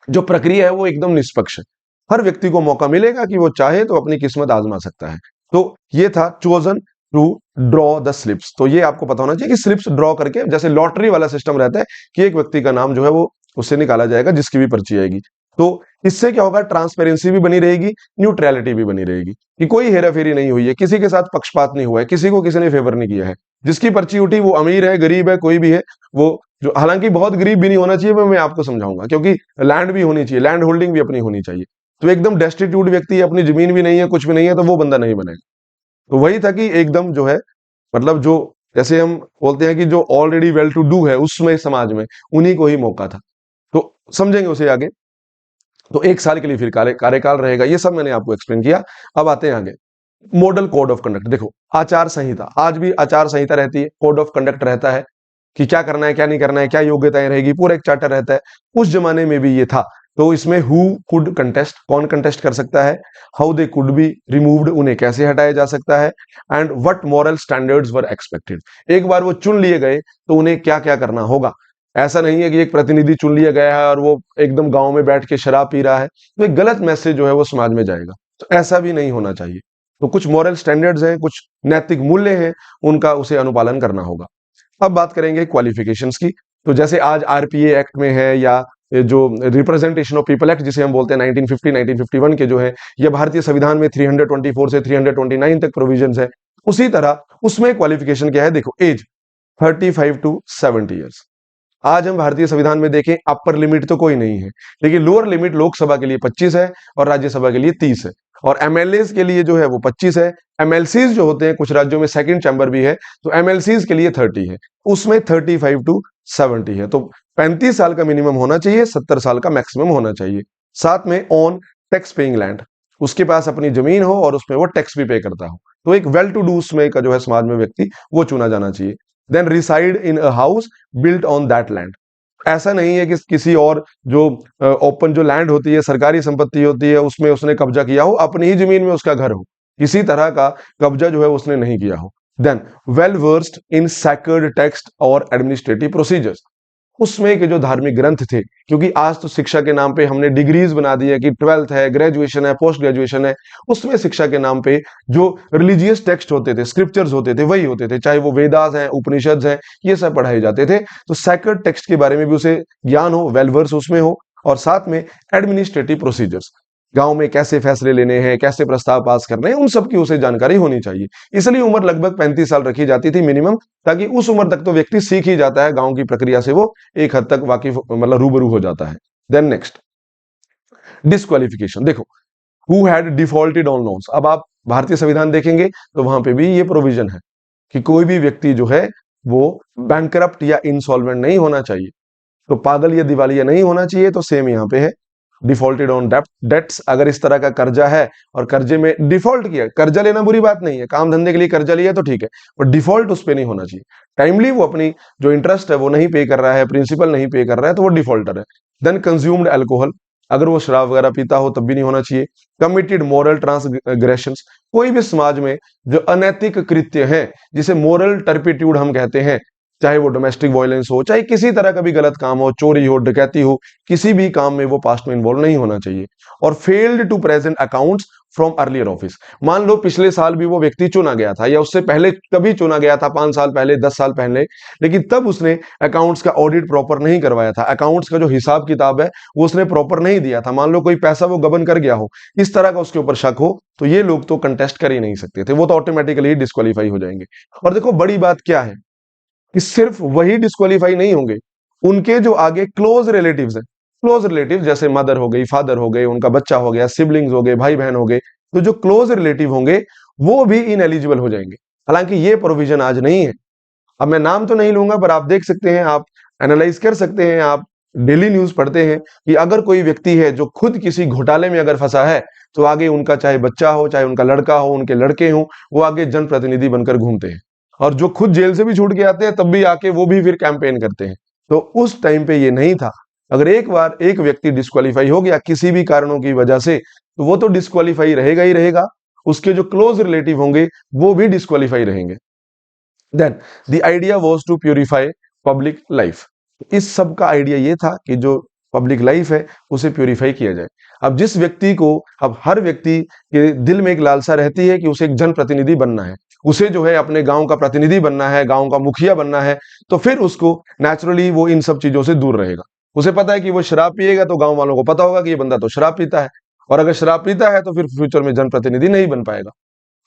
जो प्रक्रिया है वो एकदम निष्पक्ष है। हर व्यक्ति को मौका मिलेगा कि वो चाहे तो अपनी किस्मत आजमा सकता है। तो ये था chosen to draw the slips. तो ये आपको पता होना चाहिए कि स्लिप्स ड्रॉ करके, जैसे लॉटरी वाला सिस्टम रहता है कि एक व्यक्ति का नाम जो है वो उससे निकाला जाएगा जिसकी भी पर्ची आएगी। तो इससे क्या होगा, ट्रांसपेरेंसी भी बनी रहेगी, न्यूट्रलिटी भी बनी रहेगी कि कोई हेराफेरी नहीं हुई है, किसी के साथ पक्षपात नहीं हुआ है, किसी को किसी ने फेवर नहीं किया है। जिसकी पर्ची उठी वो अमीर है, गरीब है, कोई भी है, वो जो हालांकि बहुत गरीब भी नहीं होना चाहिए, मैं आपको समझाऊंगा, क्योंकि लैंड भी होनी चाहिए, लैंड होल्डिंग भी अपनी होनी चाहिए। तो एकदम डेस्टिट्यूट व्यक्ति है, अपनी जमीन भी नहीं है, कुछ भी नहीं है, तो वो बंदा नहीं बनेगा। तो वही था कि एकदम जो है, मतलब जो, जैसे हम बोलते हैं कि जो ऑलरेडी वेल टू डू है उसमें समाज में, उन्हीं को ही मौका था। तो समझेंगे उसे आगे। तो 1 साल के लिए फिर कार्यकाल रहेगा, ये सब मैंने आपको एक्सप्लेन किया। अब आते हैं आगे, मॉडल कोड ऑफ कंडक्ट। देखो, आचार संहिता, आज भी आचार संहिता रहती है, कोड ऑफ कंडक्ट रहता है कि क्या करना है, क्या नहीं करना है, क्या योग्यताएं रहेगी, पूरा एक चार्टर रहता है। उस जमाने में भी ये था। तो इसमें हु कुड कंटेस्ट, कौन कंटेस्ट कर सकता है, how they could be removed, उन्हें कैसे हटाया जा सकता है, and what moral standards were expected. एक बार वो चुन लिए गए तो उन्हें क्या क्या करना होगा। ऐसा नहीं है कि एक प्रतिनिधि चुन लिया गया है और वो एकदम गांव में बैठ के शराब पी रहा है, तो एक गलत मैसेज जो है वो समाज में जाएगा। तो ऐसा भी नहीं होना चाहिए। तो कुछ मॉरल स्टैंडर्ड्स हैं, कुछ नैतिक मूल्य हैं, उनका उसे अनुपालन करना होगा। अब बात करेंगे क्वालिफिकेशंस की। तो जैसे आज आरपीए एक्ट में है, या जो रिप्रेजेंटेशन ऑफ पीपल एक्ट जिसे हम बोलते हैं 1950 1951 के जो है, या भारतीय संविधान में 324 से 329 तक प्रोविजंस है, उसी तरह उसमें क्वालिफिकेशन क्या है। देखो, एज 35 टू 70 ईयर्स। आज हम भारतीय संविधान में देखें, अपर लिमिट तो कोई नहीं है, लेकिन लोअर लिमिट लोकसभा के लिए 25 है और राज्यसभा के लिए 30 है, और एमएलएस के लिए जो है वो 25 है। एमएलसीज जो होते हैं, कुछ राज्यों में सेकंड चैम्बर भी है, तो एमएलसीज के लिए 30 है, उसमें 35 टू 70 है। तो 35 साल का मिनिमम होना चाहिए, 70 साल का मैक्सिमम होना चाहिए। साथ में ऑन टैक्स पेइंग लैंड, उसके पास अपनी जमीन हो और उसमें वो टैक्स भी पे करता हो। तो एक वेल टू डू उसमें का जो है समाज में व्यक्ति, वो चुना जाना चाहिए। Then reside in a house built on that land. ऐसा नहीं है कि किसी और जो ओपन जो लैंड होती है, सरकारी संपत्ति होती है, उसमें उसने कब्जा किया हो, अपनी ही जमीन में उसका घर हो, किसी तरह का कब्जा जो है उसने नहीं किया हो। Then well versed in sacred text और एडमिनिस्ट्रेटिव प्रोसीजर्स, उसमें के जो धार्मिक ग्रंथ थे, क्योंकि आज तो शिक्षा के नाम पे हमने डिग्रीज बना दी है कि 12th है, ग्रेजुएशन है, पोस्ट ग्रेजुएशन है, उसमें शिक्षा के नाम पे जो रिलीजियस टेक्स्ट होते थे, स्क्रिप्चर्स होते थे, वही होते थे, चाहे वो वेदास हैं, उपनिषद हैं, ये सब पढ़ाए जाते थे। तो सैक्रेड टेक्स्ट के बारे में भी उसे ज्ञान हो, वेलवर्स उसमें हो, और साथ में एडमिनिस्ट्रेटिव प्रोसीजर्स, गांव में कैसे फैसले लेने हैं, कैसे प्रस्ताव पास करने हैं, उन सब की उसे जानकारी होनी चाहिए। इसलिए उम्र लगभग 35 साल रखी जाती थी मिनिमम, ताकि उस उम्र तक तो व्यक्ति सीख ही जाता है, गांव की प्रक्रिया से वो एक हद तक वाकिफ, मतलब रूबरू हो जाता है। Then next, disqualification. देखो, who had defaulted on loans. अब आप भारतीय संविधान देखेंगे तो वहां पे भी ये प्रोविजन है कि कोई भी व्यक्ति जो है वो बैंकरप्ट या इंसॉल्वेंट नहीं होना चाहिए। तो पागल या दिवालिया नहीं होना चाहिए। तो सेम यहाँ पे है, डिफॉल्टेड ऑन डेट्स। अगर इस तरह का कर्जा है और कर्जे में डिफॉल्ट किया, कर्जा लेना बुरी बात नहीं है, काम धंधे के लिए कर्जा लिया तो ठीक है, पर डिफॉल्ट उस पर नहीं होना चाहिए। टाइमली वो अपनी जो इंटरेस्ट है वो नहीं पे कर रहा है, प्रिंसिपल नहीं पे कर रहा है, तो वो डिफॉल्टर है। देन कंज्यूम्ड अल्कोहल, अगर वो शराब वगैरह पीता हो तब भी नहीं होना चाहिए। कमिटेड मॉरल ट्रांसग्रेशंस, कोई भी समाज में जो अनैतिक कृत्य है, जिसे मोरल टर्पिट्यूड हम कहते हैं, चाहे वो डोमेस्टिक वायलेंस हो, चाहे किसी तरह का भी गलत काम हो, चोरी हो, डकैती हो, किसी भी काम में वो पास्ट में इन्वॉल्व नहीं होना चाहिए। और failed to present accounts from earlier office, मान लो पिछले साल भी वो व्यक्ति चुना गया था, या उससे पहले कभी चुना गया था, 5 साल पहले, 10 साल पहले, लेकिन तब उसने अकाउंट्स का ऑडिट प्रॉपर नहीं करवाया था, अकाउंट्स का जो हिसाब किताब है वो उसने प्रॉपर नहीं दिया था, मान लो कोई पैसा वो गबन कर गया हो, इस तरह का उसके ऊपर शक हो, तो ये लोग तो कंटेस्ट कर ही नहीं सकते थे, वो तो ऑटोमेटिकली डिस्क्वालीफाई हो जाएंगे। और देखो, बड़ी बात क्या है कि सिर्फ वही डिस्क्वालीफाई नहीं होंगे, उनके जो आगे क्लोज रिलेटिव्स हैं, क्लोज रिलेटिव जैसे मदर हो गई, फादर हो गए, उनका बच्चा हो गया, सिबलिंग्स हो गए, भाई बहन हो गए, तो जो क्लोज रिलेटिव होंगे वो भी इनएलिजिबल हो जाएंगे। हालांकि ये प्रोविजन आज नहीं है। अब मैं नाम तो नहीं लूंगा, पर आप देख सकते हैं, आप एनालाइज कर सकते हैं, आप डेली न्यूज पढ़ते हैं कि अगर कोई व्यक्ति है जो खुद किसी घोटाले में अगर फंसा है, तो आगे उनका चाहे बच्चा हो, चाहे उनका लड़का हो, उनके लड़के हो, वो आगे जनप्रतिनिधि बनकर घूमते हैं। और जो खुद जेल से भी छूट के आते हैं तब भी आके वो भी फिर कैंपेन करते हैं। तो उस टाइम पे ये नहीं था। अगर एक बार एक व्यक्ति डिस्क्वालीफाई हो गया किसी भी कारणों की वजह से, तो वो तो डिस्क्वालीफाई रहेगा ही रहेगा, उसके जो क्लोज रिलेटिव होंगे वो भी डिस्क्वालीफाई रहेंगे। Then the idea was to purify public life. इस सब का आइडिया ये था कि जो पब्लिक लाइफ है उसे प्यूरिफाई किया जाए। अब जिस व्यक्ति को, अब हर व्यक्ति के दिल में एक लालसा रहती है कि उसे एक जनप्रतिनिधि बनना है, उसे जो है अपने गांव का प्रतिनिधि बनना है, गांव का मुखिया बनना है, तो फिर उसको नेचुरली वो इन सब चीजों से दूर रहेगा। उसे पता है कि वो शराब पिएगा तो गांव वालों को पता होगा कि ये बंदा तो शराब पीता है, और अगर शराब पीता है तो फिर फ्यूचर में जनप्रतिनिधि नहीं बन पाएगा।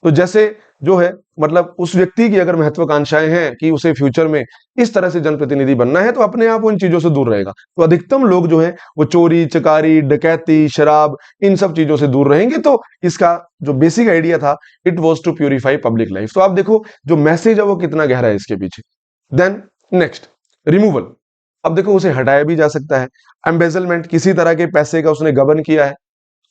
तो जैसे जो है मतलब उस व्यक्ति की अगर महत्वाकांक्षाएं हैं कि उसे फ्यूचर में इस तरह से जनप्रतिनिधि बनना है, तो अपने आप वो इन चीजों से दूर रहेगा। तो अधिकतम लोग जो है वो चोरी चकारी डकैती शराब इन सब चीजों से दूर रहेंगे। तो इसका जो बेसिक आइडिया था, it was to purify public life. तो आप देखो जो मैसेज है वो कितना गहरा है इसके पीछे। Then next, removal. अब देखो उसे हटाया भी जा सकता है। एम्बेजलमेंट, किसी तरह के पैसे का उसने गबन किया है,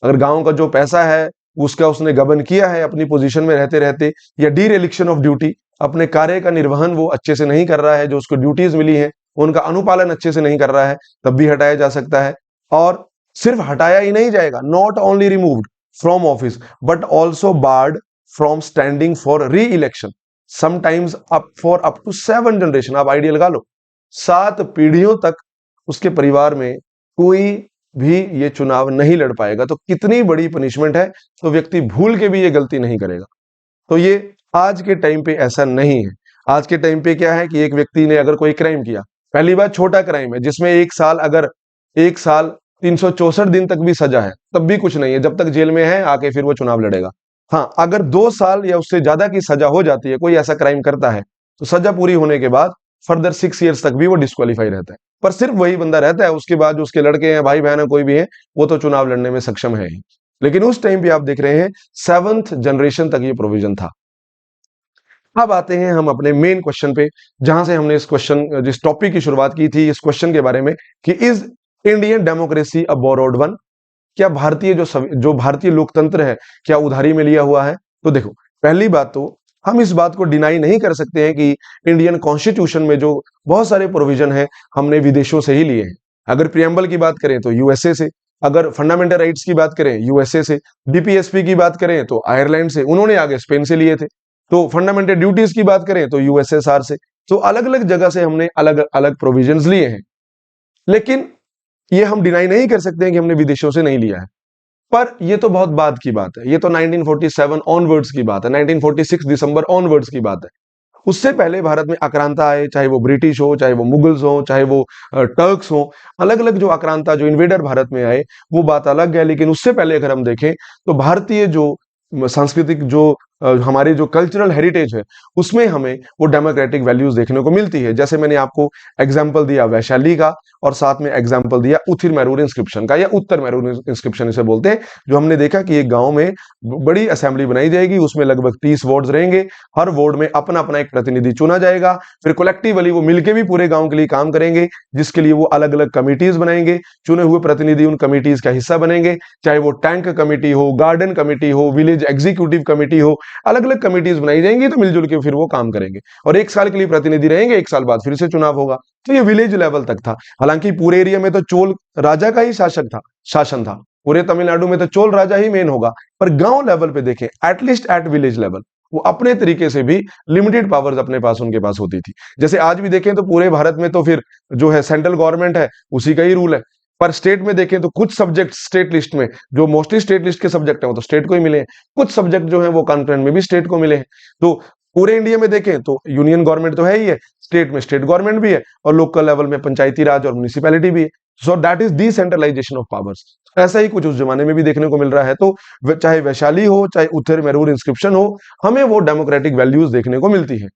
अगर गांव का जो पैसा है उसका उसने गबन किया है अपनी पोजीशन में रहते रहते, या डीरेलिक्शन ऑफ ड्यूटी, अपने कार्य का निर्वहन वो अच्छे से नहीं कर रहा है, जो उसको ड्यूटीज मिली है उनका अनुपालन अच्छे से नहीं कर रहा है, तब भी हटाया जा सकता है। और सिर्फ हटाया ही नहीं जाएगा, not only removed from office but also barred from standing for reelection sometimes up to 7 generation. आप आइडिया लगा लो, 7 पीढ़ियों तक उसके परिवार में कोई भी ये चुनाव नहीं लड़ पाएगा। तो कितनी बड़ी पनिशमेंट है, तो व्यक्ति भूल के भी ये गलती नहीं करेगा। तो ये आज के टाइम पे ऐसा नहीं है। आज के टाइम पे क्या है कि एक व्यक्ति ने अगर कोई क्राइम किया, पहली बात छोटा क्राइम है जिसमें 1 साल, अगर 1 साल 364 दिन तक भी सजा है तब भी कुछ नहीं है, जब तक जेल में है आके फिर वो चुनाव लड़ेगा। हाँ, अगर 2 साल या उससे ज्यादा की सजा हो जाती है, कोई ऐसा क्राइम करता है, तो सजा पूरी होने के बाद फर्दर 6 ईयर्स तक भी वो डिस्क्वालीफाई रहता है। पर सिर्फ वही बंदा रहता है, उसके बाद जो उसके लड़के हैं, भाई बहन है, कोई भी है, वो तो चुनाव लड़ने में सक्षम है ही। लेकिन उस टाइम पे आप देख रहे हैं 7th जनरेशन तक ये प्रोविजन था। अब आते हैं हम अपने मेन क्वेश्चन पे, जहां से हमने जिस टॉपिक की शुरुआत की थी, इस क्वेश्चन के बारे में कि is Indian democracy a borrowed one? क्या भारतीय जो भारतीय लोकतंत्र है क्या उधारी में लिया हुआ है? तो देखो, पहली बात तो हम इस बात को डिनाई नहीं कर सकते हैं कि इंडियन कॉन्स्टिट्यूशन में जो बहुत सारे प्रोविजन है हमने विदेशों से ही लिए हैं। अगर प्रियम्बल की बात करें तो यूएसए से, अगर फंडामेंटल राइट्स की बात करें यूएसए से, डीपीएसपी की बात करें तो आयरलैंड से, उन्होंने आगे स्पेन से लिए थे। तो फंडामेंटल ड्यूटीज की बात करें तो यूएसएसआर से। तो अलग अलग जगह से हमने अलग अलग प्रोविजंस लिए हैं। लेकिन ये हम डिनाई नहीं कर सकते हैं कि हमने विदेशों से नहीं लिया है। पर ये तो बहुत बाद की बात है, ये तो 1947 ऑनवर्ड्स की बात है, 1946 दिसंबर ऑनवर्ड्स की बात है। उससे पहले भारत में आक्रांता आए, चाहे वो ब्रिटिश हो, चाहे वो मुगल्स हो, चाहे वो टर्क्स हो, अलग अलग जो आक्रांता, जो इन्वेडर भारत में आए, वो बात अलग है। लेकिन उससे पहले अगर हम देखें तो भारतीय जो सांस्कृतिक जो हमारी जो कल्चरल हेरिटेज है, उसमें हमें वो डेमोक्रेटिक वैल्यूज देखने को मिलती है। जैसे मैंने आपको एग्जाम्पल दिया वैशाली का, और साथ में एग्जाम्पल दिया उथिर मैरूर इंस्क्रिप्शन का, या उत्तर मैरूर इंस्क्रिप्शन इसे बोलते हैं। जो हमने देखा कि एक गांव में बड़ी असेंबली बनाई जाएगी, उसमें लगभग 30 वार्ड्स रहेंगे, हर वार्ड में अपना अपना एक प्रतिनिधि चुना जाएगा, फिर कलेक्टिवली वो मिलकर भी पूरे गांव के लिए काम करेंगे, जिसके लिए वो अलग अलग कमिटीज बनाएंगे। चुने हुए प्रतिनिधि उन कमिटीज का हिस्सा बनेंगे, चाहे वो टैंक कमिटी हो, गार्डन कमिटी हो, विलेज एग्जीक्यूटिव कमिटी हो, अलग अलग कमिटीज बनाई जाएंगी, तो मिलजुल के फिर वो काम करेंगे। और 1 साल के लिए प्रतिनिधि रहेंगे, 1 साल बाद फिर से चुनाव होगा। तो ये विलेज लेवल तक था। हालांकि पूरे एरिया में तो चोल राजा का ही शासन था, पूरे तमिलनाडु में तो चोल राजा ही मेन होगा। पर गांव लेवल पे देखें, एटलीस्ट एट विलेज लेवल, वो अपने तरीके से भी लिमिटेड पावर्स अपने पास उनके पास होती थी। जैसे आज भी देखें तो पूरे भारत में तो फिर जो है सेंट्रल गवर्नमेंट है, उसी का ही रूल है। पर स्टेट में देखें तो कुछ सब्जेक्ट स्टेट लिस्ट में, जो मोस्टली स्टेट लिस्ट के सब्जेक्ट है, वो तो स्टेट को ही मिले हैं। कुछ सब्जेक्ट जो है वो कॉन्फ्रेंस में भी स्टेट को मिले हैं। तो पूरे इंडिया में देखें तो यूनियन गवर्नमेंट तो है ही है, स्टेट में स्टेट गवर्नमेंट भी है, और लोकल लेवल में पंचायती राज और म्यूनिसिपैलिटी भी है। So that is decentralisation of powers. ऐसा ही कुछ उस जमाने में भी देखने को मिल रहा है। तो चाहे वैशाली हो, चाहे उत्तर मैरूर इंस्क्रिप्शन हो, हमें वो डेमोक्रेटिक वैल्यूज देखने को मिलती है।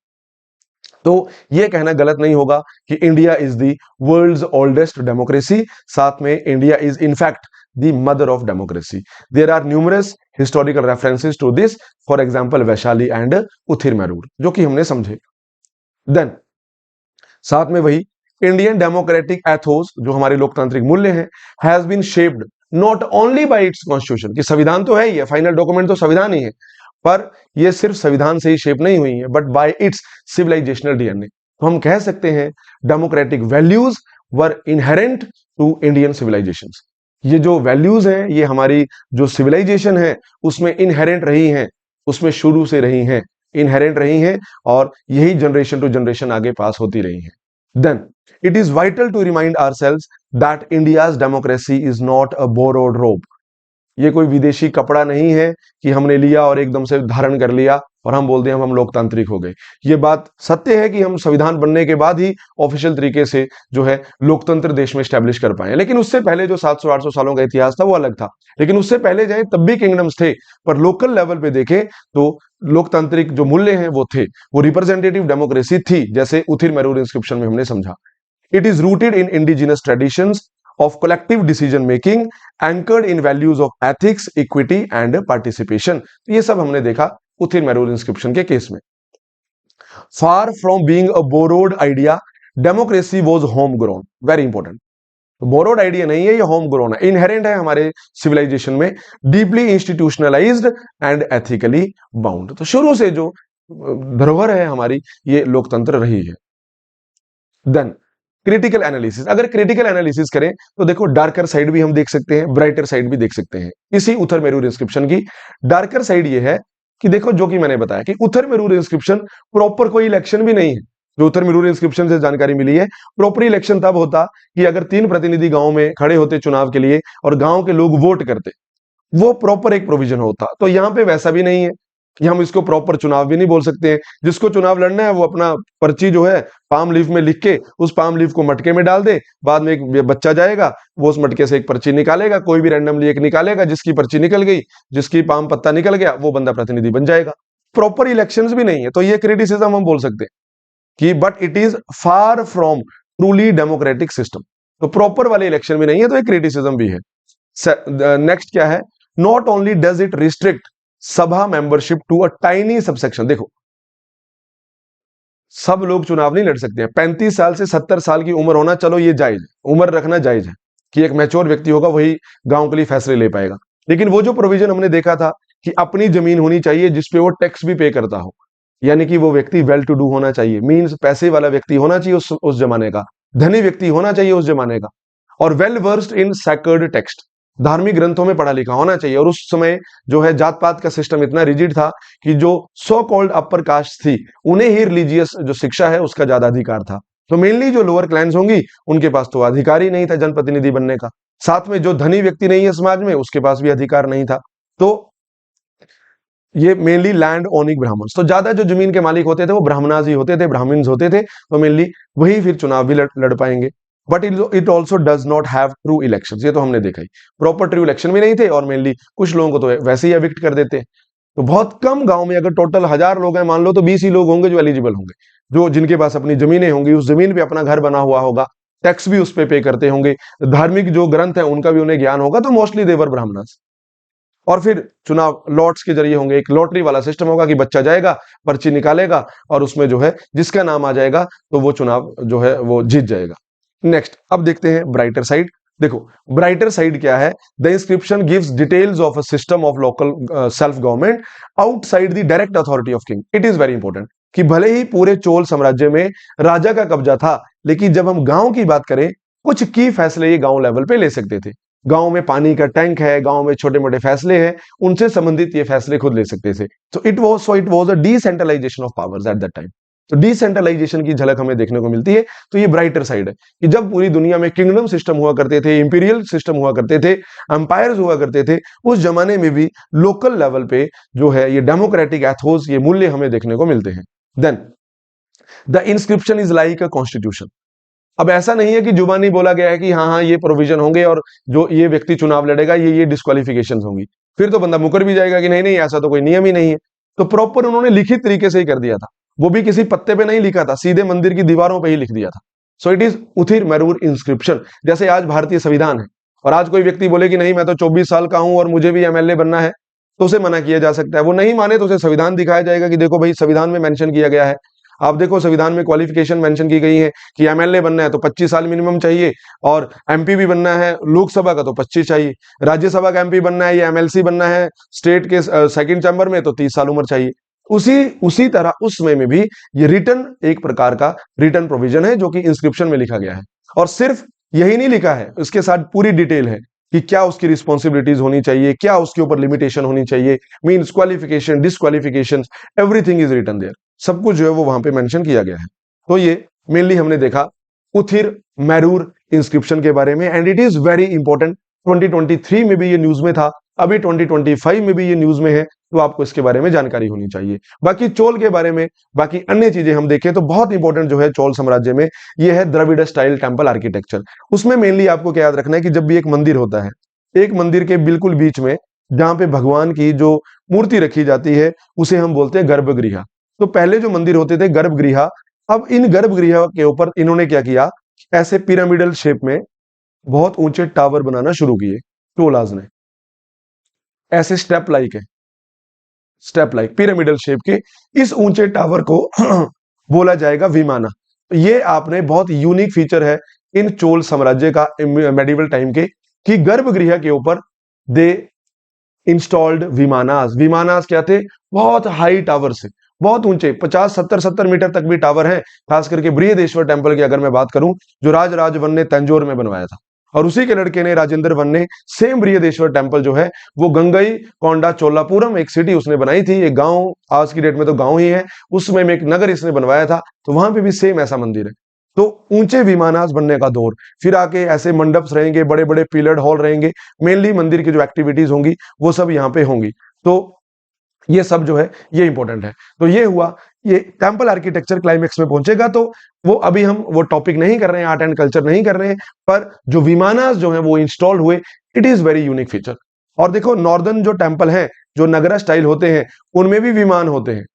तो ये कहना गलत नहीं होगा कि India is the world's oldest democracy. साथ में India is in fact the mother of democracy. There are numerous historical references to this, for example Vaishali and Uthiramerur, जो कि हमने समझे। देन साथ में वही इंडियन डेमोक्रेटिक एथोस, जो हमारे लोकतांत्रिक मूल्य हैं, has bean shaped not only by it's constitution, कि संविधान तो है ही है, फाइनल डॉक्यूमेंट तो संविधान ही है, पर ये सिर्फ संविधान से ही शेप नहीं हुई है, but by its civilisational DNA. तो हम कह सकते हैं democratic values were inherent to Indian civilisations. ये जो वैल्यूज हैं, ये हमारी जो सिविलाइजेशन है उसमें इनहेरेंट रही हैं, उसमें शुरू से रही हैं, इनहेरेंट रही हैं, और यही जनरेशन टू जनरेशन आगे पास होती रही हैं। Then it is vital to remind ourselves that India's democracy is not a borrowed robe. ये कोई विदेशी कपड़ा नहीं है कि हमने लिया और एकदम से धारण कर लिया और हम बोलते हैं हम लोकतांत्रिक हो गए। ये बात सत्य है कि हम संविधान बनने के बाद ही ऑफिशियल तरीके से जो है लोकतंत्र देश में स्टैब्लिश कर पाए, लेकिन उससे पहले जो 700-800 सालों का इतिहास था वो अलग था। लेकिन उससे पहले जाए तब भी किंगडम्स थे, पर लोकल लेवल पे देखें तो लोकतांत्रिक जो मूल्य हैं वो थे, वो रिप्रेजेंटेटिव डेमोक्रेसी थी, जैसे उथिर मैरूर इंस्क्रिप्शन में हमने समझा। It is rooted in indigenous traditions of collective decision making anchored in values of ethics, equity and participation। ये सब हमने देखा उथिर मैरूर इंस्क्रिप्शन के केस में। Far from being a borrowed idea, democracy was homegrown। Very important। Borrowed idea नहीं है, ये home grown है, इनहेरेंट है हमारे सिविलाइजेशन में, deeply institutionalised and ethically bound. तो शुरू से जो धरोहर है हमारी, ये लोकतंत्र रही है। देन क्रिटिकल एनालिसिस, अगर क्रिटिकल एनालिसिस करें तो देखो डार्कर साइड भी हम देख सकते हैं, ब्राइटर साइड भी देख सकते हैं इसी उथर मैरूर इंस्क्रिप्शन की। डार्कर साइड ये है कि देखो, जो कि मैंने बताया कि उथर मैरूर इंस्क्रिप्शन प्रॉपर कोई इलेक्शन भी नहीं है। जो उथर मैरूर इंस्क्रिप्शन से जानकारी मिली है, प्रॉपर इलेक्शन तब होता कि अगर 3 प्रतिनिधि गांव में खड़े होते चुनाव के लिए और गांव के लोग वोट करते, वो प्रॉपर एक प्रोविजन होता। तो यहां पे वैसा भी नहीं है कि हम इसको प्रॉपर चुनाव भी नहीं बोल सकते हैं। जिसको चुनाव लड़ना है वो अपना पर्ची जो है पाम लीफ में लिख के उस पाम लीफ को मटके में डाल दे, बाद में एक बच्चा जाएगा, वो उस मटके से एक पर्ची निकालेगा, कोई भी रैंडमली एक निकालेगा, जिसकी पर्ची निकल गई, जिसकी पाम पत्ता निकल गया, वो बंदा प्रतिनिधि बन जाएगा। प्रॉपर इलेक्शंस भी नहीं है, तो ये क्रिटिसिज्म हम बोल सकते हैं कि but it is far from truly democratic system. तो प्रॉपर वाले इलेक्शन भी नहीं है, तो एक क्रिटिसिज्म भी है। नेक्स्ट क्या है, not only does it restrict sabha membership to a tiny subsection. देखो, सब लोग चुनाव नहीं लड़ सकते हैं। 35 साल से 70 साल की उम्र होना, चलो ये जायज है, उम्र रखना जायज है कि एक मैच्योर व्यक्ति होगा वही गांव के लिए फैसले ले पाएगा। लेकिन वो जो प्रोविजन हमने देखा था कि अपनी जमीन होनी चाहिए जिसपे वो टैक्स भी पे करता हो, यानी कि वो व्यक्ति वेल टू डू होना चाहिए, मींस पैसे वाला व्यक्ति होना चाहिए उस जमाने का, धनी व्यक्ति होना चाहिए उस जमाने का, और well versed in sacred text, धार्मिक ग्रंथों में पढ़ा लिखा होना चाहिए। और उस समय जो है जात पात का सिस्टम इतना रिजिड था कि जो सो कॉल्ड अपर कास्ट थी उन्हें ही रिलीजियस जो शिक्षा है उसका ज्यादा अधिकार था। तो मेनली जो लोअर क्लैंस होंगी उनके पास तो अधिकार ही नहीं था जनप्रतिनिधि बनने का। साथ में जो धनी व्यक्ति नहीं है समाज में उसके पास भी अधिकार नहीं था। तो ये मेनली लैंड ओनिंग ब्राह्मण्स, तो ज्यादा जो जमीन के मालिक होते थे वो ब्राह्मणाज ही होते थे, ब्राह्मण्स होते थे, तो मेनली वही फिर चुनाव भी लड़ पाएंगे। But it also does not have true election, ये तो हमने देखा ही, प्रॉपर ट्रू इलेक्शन भी नहीं थे, और मेनली कुछ लोगों को तो वैसे ही एविक्ट कर देते। तो बहुत कम गांव में, अगर टोटल 1000 लोग हैं मान लो, तो 20 ही लोग होंगे जो एलिजिबल होंगे, जो जिनके पास अपनी जमीनें होंगी, उस जमीन पे अपना घर बना हुआ होगा, टैक्स भी उस पे करते होंगे, धार्मिक जो ग्रंथ है उनका भी उन्हें ज्ञान होगा, तो मोस्टली देवर ब्राह्मणस। और फिर चुनाव लॉट्स के जरिए होंगे, एक लॉटरी वाला सिस्टम होगा कि बच्चा जाएगा, पर्ची निकालेगा, और उसमें जो है जिसका नाम आ जाएगा तो वो चुनाव जो है वो जीत जाएगा। नेक्स्ट अब देखते हैं ब्राइटर साइड। देखो ब्राइटर साइड क्या है, the inscription gives details of a system of local self government outside the direct authority of king. It is very important कि भले ही पूरे चोल साम्राज्य में राजा का कब्जा था, लेकिन जब हम गांव की बात करें, कुछ की फैसले ये गांव लेवल पे ले सकते थे। गांव में पानी का टैंक है, गांव में छोटे मोटे फैसले हैं, उनसे संबंधित ये फैसले खुद ले सकते थे। तो it was a decentralisation of powers at that time. तो डिसेंट्रलाइजेशन की झलक हमें देखने को मिलती है। तो ये ब्राइटर साइड है कि जब पूरी दुनिया में किंगडम सिस्टम हुआ करते थे, इंपीरियल सिस्टम हुआ करते थे, एम्पायर्स हुआ करते थे, उस जमाने में भी लोकल लेवल पे जो है ये डेमोक्रेटिक एथोस, ये मूल्य हमें देखने को मिलते हैं। Then the inscription is like a constitution. अब ऐसा नहीं है कि जुबानी बोला गया है कि हाँ हाँ ये प्रोविजन होंगे और जो ये व्यक्ति चुनाव लड़ेगा ये डिस्क्वालिफिकेशन होंगी, फिर तो बंदा मुकर भी जाएगा कि नहीं नहीं ऐसा तो कोई नियम ही नहीं है। तो प्रॉपर उन्होंने लिखित तरीके से ही कर दिया था, वो भी किसी पत्ते पे नहीं लिखा था, सीधे मंदिर की दीवारों पे ही लिख दिया था। So it is Uthiramerur inscription. जैसे आज भारतीय संविधान है और आज कोई व्यक्ति बोले कि नहीं मैं तो 24 साल का हूं और मुझे भी एमएलए बनना है, तो उसे मना किया जा सकता है। वो नहीं माने तो उसे संविधान दिखाया जाएगा कि देखो भाई संविधान में मेंशन किया गया है, आप देखो संविधान में क्वालिफिकेशन मेंशन की गई है कि एमएलए बनना है तो 25 साल मिनिमम चाहिए, और एमपी भी बनना है लोकसभा का तो 25 चाहिए, राज्यसभा का एमपी बनना है या एमएलसी बनना है स्टेट के सेकंड चैम्बर में तो 30 साल उम्र चाहिए। उसी तरह उस समय में भी ये रिटर्न एक प्रकार का रिटर्न प्रोविजन है जो कि इंस्क्रिप्शन में लिखा गया है। और सिर्फ यही नहीं लिखा है, उसके साथ पूरी डिटेल है कि क्या उसकी रिस्पॉन्सिबिलिटीज होनी चाहिए, क्या उसके ऊपर लिमिटेशन होनी चाहिए, means qualification, disqualification, everything is written there. सब कुछ जो है वो वहां पे मेंशन किया गया है। तो ये मेनली हमने देखा उथिर मैरूर इंस्क्रिप्शन के बारे में, and it is very important. 2023 में भी ये न्यूज में था, अभी 2025 में भी ये न्यूज में है, तो आपको इसके बारे में जानकारी होनी चाहिए। बाकी चोल के बारे में, बाकी अन्य चीजें हम देखें तो बहुत इंपॉर्टेंट जो है चोल साम्राज्य में ये है द्रविड़ स्टाइल टेम्पल आर्किटेक्चर। उसमें मेनली आपको क्या याद रखना है कि जब भी एक मंदिर होता है, एक मंदिर के बिल्कुल बीच में जहां पे भगवान की जो मूर्ति रखी जाती है उसे हम बोलते हैं गर्भगृह। तो पहले जो मंदिर होते थे गर्भगृह, अब इन गर्भगृह के ऊपर इन्होंने क्या किया, ऐसे पिरामिडल शेप में बहुत ऊंचे टावर बनाना शुरू किए चोलाज ने। ऐसे स्टेप लाइक है, स्टेप लाइक पिरामिडल शेप के इस ऊंचे टावर को बोला जाएगा विमाना। ये आपने बहुत यूनिक फीचर है इन चोल साम्राज्य का मेडिवल टाइम के, कि गर्भगृह के ऊपर दे इंस्टॉल्ड विमानास। विमानास क्या थे, बहुत हाई टावर से, बहुत ऊंचे 50 70 मीटर तक भी टावर हैं। खास करके बृहदेश्वर टेम्पल की अगर मैं बात करूं, जो राज वन ने तंजौर में बनवाया था, और उसी के लड़के ने राजेंद्र वन ने सेम बृहदेश्वर टेम्पल जो है वो गंगई कोंडा चोलापुरम एक सिटी उसने बनाई थी, एक गांव, आज की डेट में तो गांव ही है, उसमें एक नगर इसने बनवाया था, तो वहां पे भी सेम ऐसा मंदिर है। तो ऊंचे विमानास बनने का दौर, फिर आके ऐसे मंडप्स रहेंगे, बड़े बड़े पिलर्ड हॉल रहेंगे, मेनली मंदिर की जो एक्टिविटीज होंगी वो सब यहाँ पे होंगी। तो ये सब जो है ये इंपॉर्टेंट है। तो ये हुआ, ये टेम्पल आर्किटेक्चर क्लाइमेक्स में पहुंचेगा, तो वो अभी हम वो टॉपिक नहीं कर रहे हैं, आर्ट एंड कल्चर नहीं कर रहे हैं, पर जो विमानास जो है वो इंस्टॉल्ड हुए, it is very unique feature. और देखो नॉर्दर्न जो टेम्पल है, जो नगरा स्टाइल होते हैं, उनमें भी विमान होते हैं,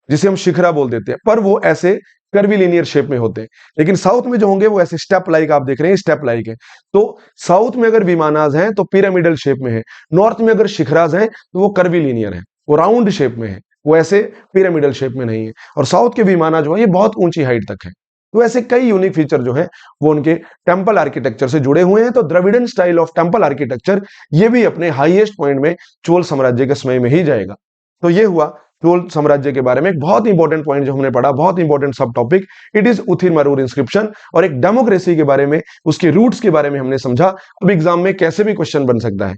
जिसे हम शिखरा बोल देते हैं, पर वो ऐसे कर्वीलिनियर शेप में होते हैं। लेकिन साउथ में जो होंगे वो ऐसे स्टेप लाइक, आप देख रहे हैं स्टेप लाइक है। तो साउथ में अगर विमानास हैं तो पिरामिडल शेप में है, नॉर्थ में अगर शिखराज हैं तो वो कर्वीलिनियर है, वो राउंड शेप में है, वो ऐसे पिरामिडल शेप में नहीं है। और साउथ के विमाना जो है ये बहुत ऊंची हाइट तक है। तो ऐसे कई यूनिक फीचर जो है वो उनके टेम्पल आर्किटेक्चर से जुड़े हुए हैं। तो द्रविड़न स्टाइल ऑफ टेम्पल आर्किटेक्चर ये भी अपने हाईएस्ट पॉइंट में चोल साम्राज्य के समय में ही जाएगा। तो ये हुआ चोल साम्राज्य के बारे में एक बहुत इंपॉर्टेंट पॉइंट जो हमने पढ़ा, बहुत इंपॉर्टेंट सब topic, it is Uthiramerur inscription. और एक डेमोक्रेसी के बारे में, उसके रूट्स के बारे में हमने समझा। अब एग्जाम में कैसे भी क्वेश्चन बन सकता है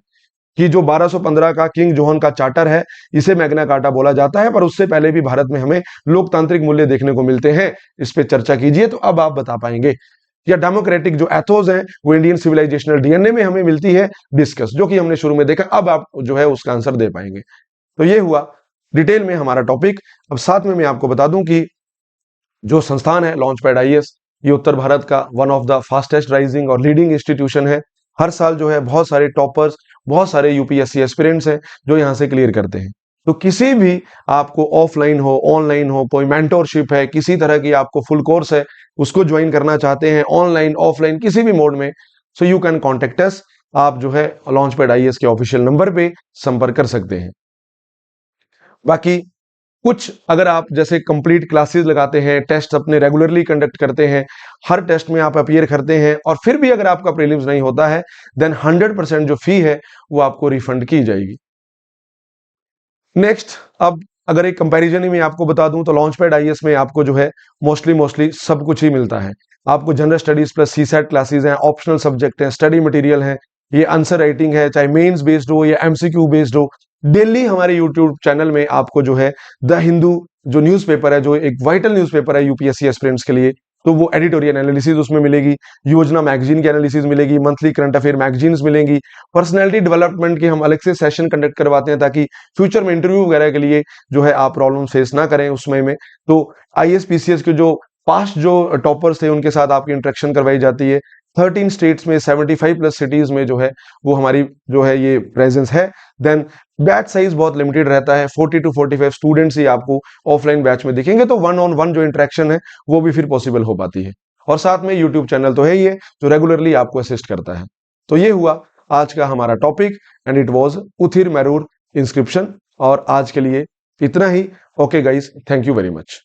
कि जो 1215 का किंग जोहन का चार्टर है, इसे मैग्ना कार्टा बोला जाता है, पर उससे पहले भी भारत में हमें लोकतांत्रिक मूल्य देखने को मिलते हैं। इस पे चर्चा कीजिए तो अब आप बता पाएंगे। या डेमोक्रेटिक जो एथोस है वो इंडियन सिविलाइजेशनल डीएनए में हमें मिलती है, डिस्कस, जो कि हमने शुरू में देखा, अब आप जो है उसका आंसर दे पाएंगे। तो ये हुआ डिटेल में हमारा टॉपिक। अब साथ में मैं आपको बता दूं कि जो संस्थान है लॉन्च पैड आईएएस, ये उत्तर भारत का one of the fastest rising और लीडिंग इंस्टीट्यूशन है। हर साल जो है बहुत सारे टॉपर्स, बहुत सारे यूपीएससी एस्पिरेंट्स हैं जो यहाँ से क्लियर करते हैं। तो किसी भी आपको ऑफलाइन हो, ऑनलाइन हो, कोई मेंटोरशिप है, किसी तरह की आपको फुल कोर्स है, उसको ज्वाइन करना चाहते हैं, ऑनलाइन ऑफलाइन किसी भी मोड में, so you can contact us. आप जो है लॉन्च पैड आईएएस के ऑफिशियल नंबर पे संपर्क कर सकते हैं। बाकी कुछ अगर आप जैसे कंप्लीट क्लासेस लगाते हैं, टेस्ट अपने रेगुलरली कंडक्ट करते हैं, हर टेस्ट में आप अपीयर करते हैं, और फिर भी अगर आपका प्रीलिम्स नहीं होता है, देन 100% जो फी है वो आपको रिफंड की जाएगी। नेक्स्ट, अब अगर एक कंपैरिजन ही मैं आपको बता दूं तो लॉन्च पैड आईएएस में आपको जो है मोस्टली सब कुछ ही मिलता है। आपको general studies plus CSAT classes हैं, ऑप्शनल सब्जेक्ट हैं, स्टडी मटेरियल है, ये आंसर राइटिंग है, चाहे मेंस बेस्ड हो या एमसीक्यू बेस्ड हो। डेली हमारे यूट्यूब चैनल में आपको जो है द हिंदू जो न्यूज़पेपर है, जो एक वाइटल न्यूज़पेपर है यूपीएससी एस्पिरेंट्स के लिए, तो वो एडिटोरियल एनालिसिस उसमें मिलेगी, योजना मैगजीन की एनालिसिस मिलेगी, मंथली करंट अफेयर मैगजीन्स मिलेंगी, पर्सनैलिटी डेवलपमेंट के हम अलग से सेशन कंडक्ट करवाते हैं ताकि फ्यूचर में इंटरव्यू वगैरह के लिए जो है आप प्रॉब्लम फेस ना करें उस समय में। तो आईएएस पीसीएस के जो पास्ट जो टॉपर्स थे उनके साथ आपकी इंटरेक्शन करवाई जाती है। 13 स्टेट्स में 75 प्लस सिटीज में जो है वो हमारी जो है ये प्रेजेंस है। देन बैच साइज बहुत लिमिटेड रहता है, 40 to 45 स्टूडेंट्स ही आपको ऑफलाइन बैच में दिखेंगे, तो 1-on-1 जो इंटरेक्शन है वो भी फिर पॉसिबल हो पाती है। और साथ में यूट्यूब चैनल तो है ही है जो रेगुलरली आपको असिस्ट करता है। तो ये हुआ आज का हमारा topic, and it was Uthiramerur inscription. और आज के लिए इतना ही। Okay guys, thank you very much.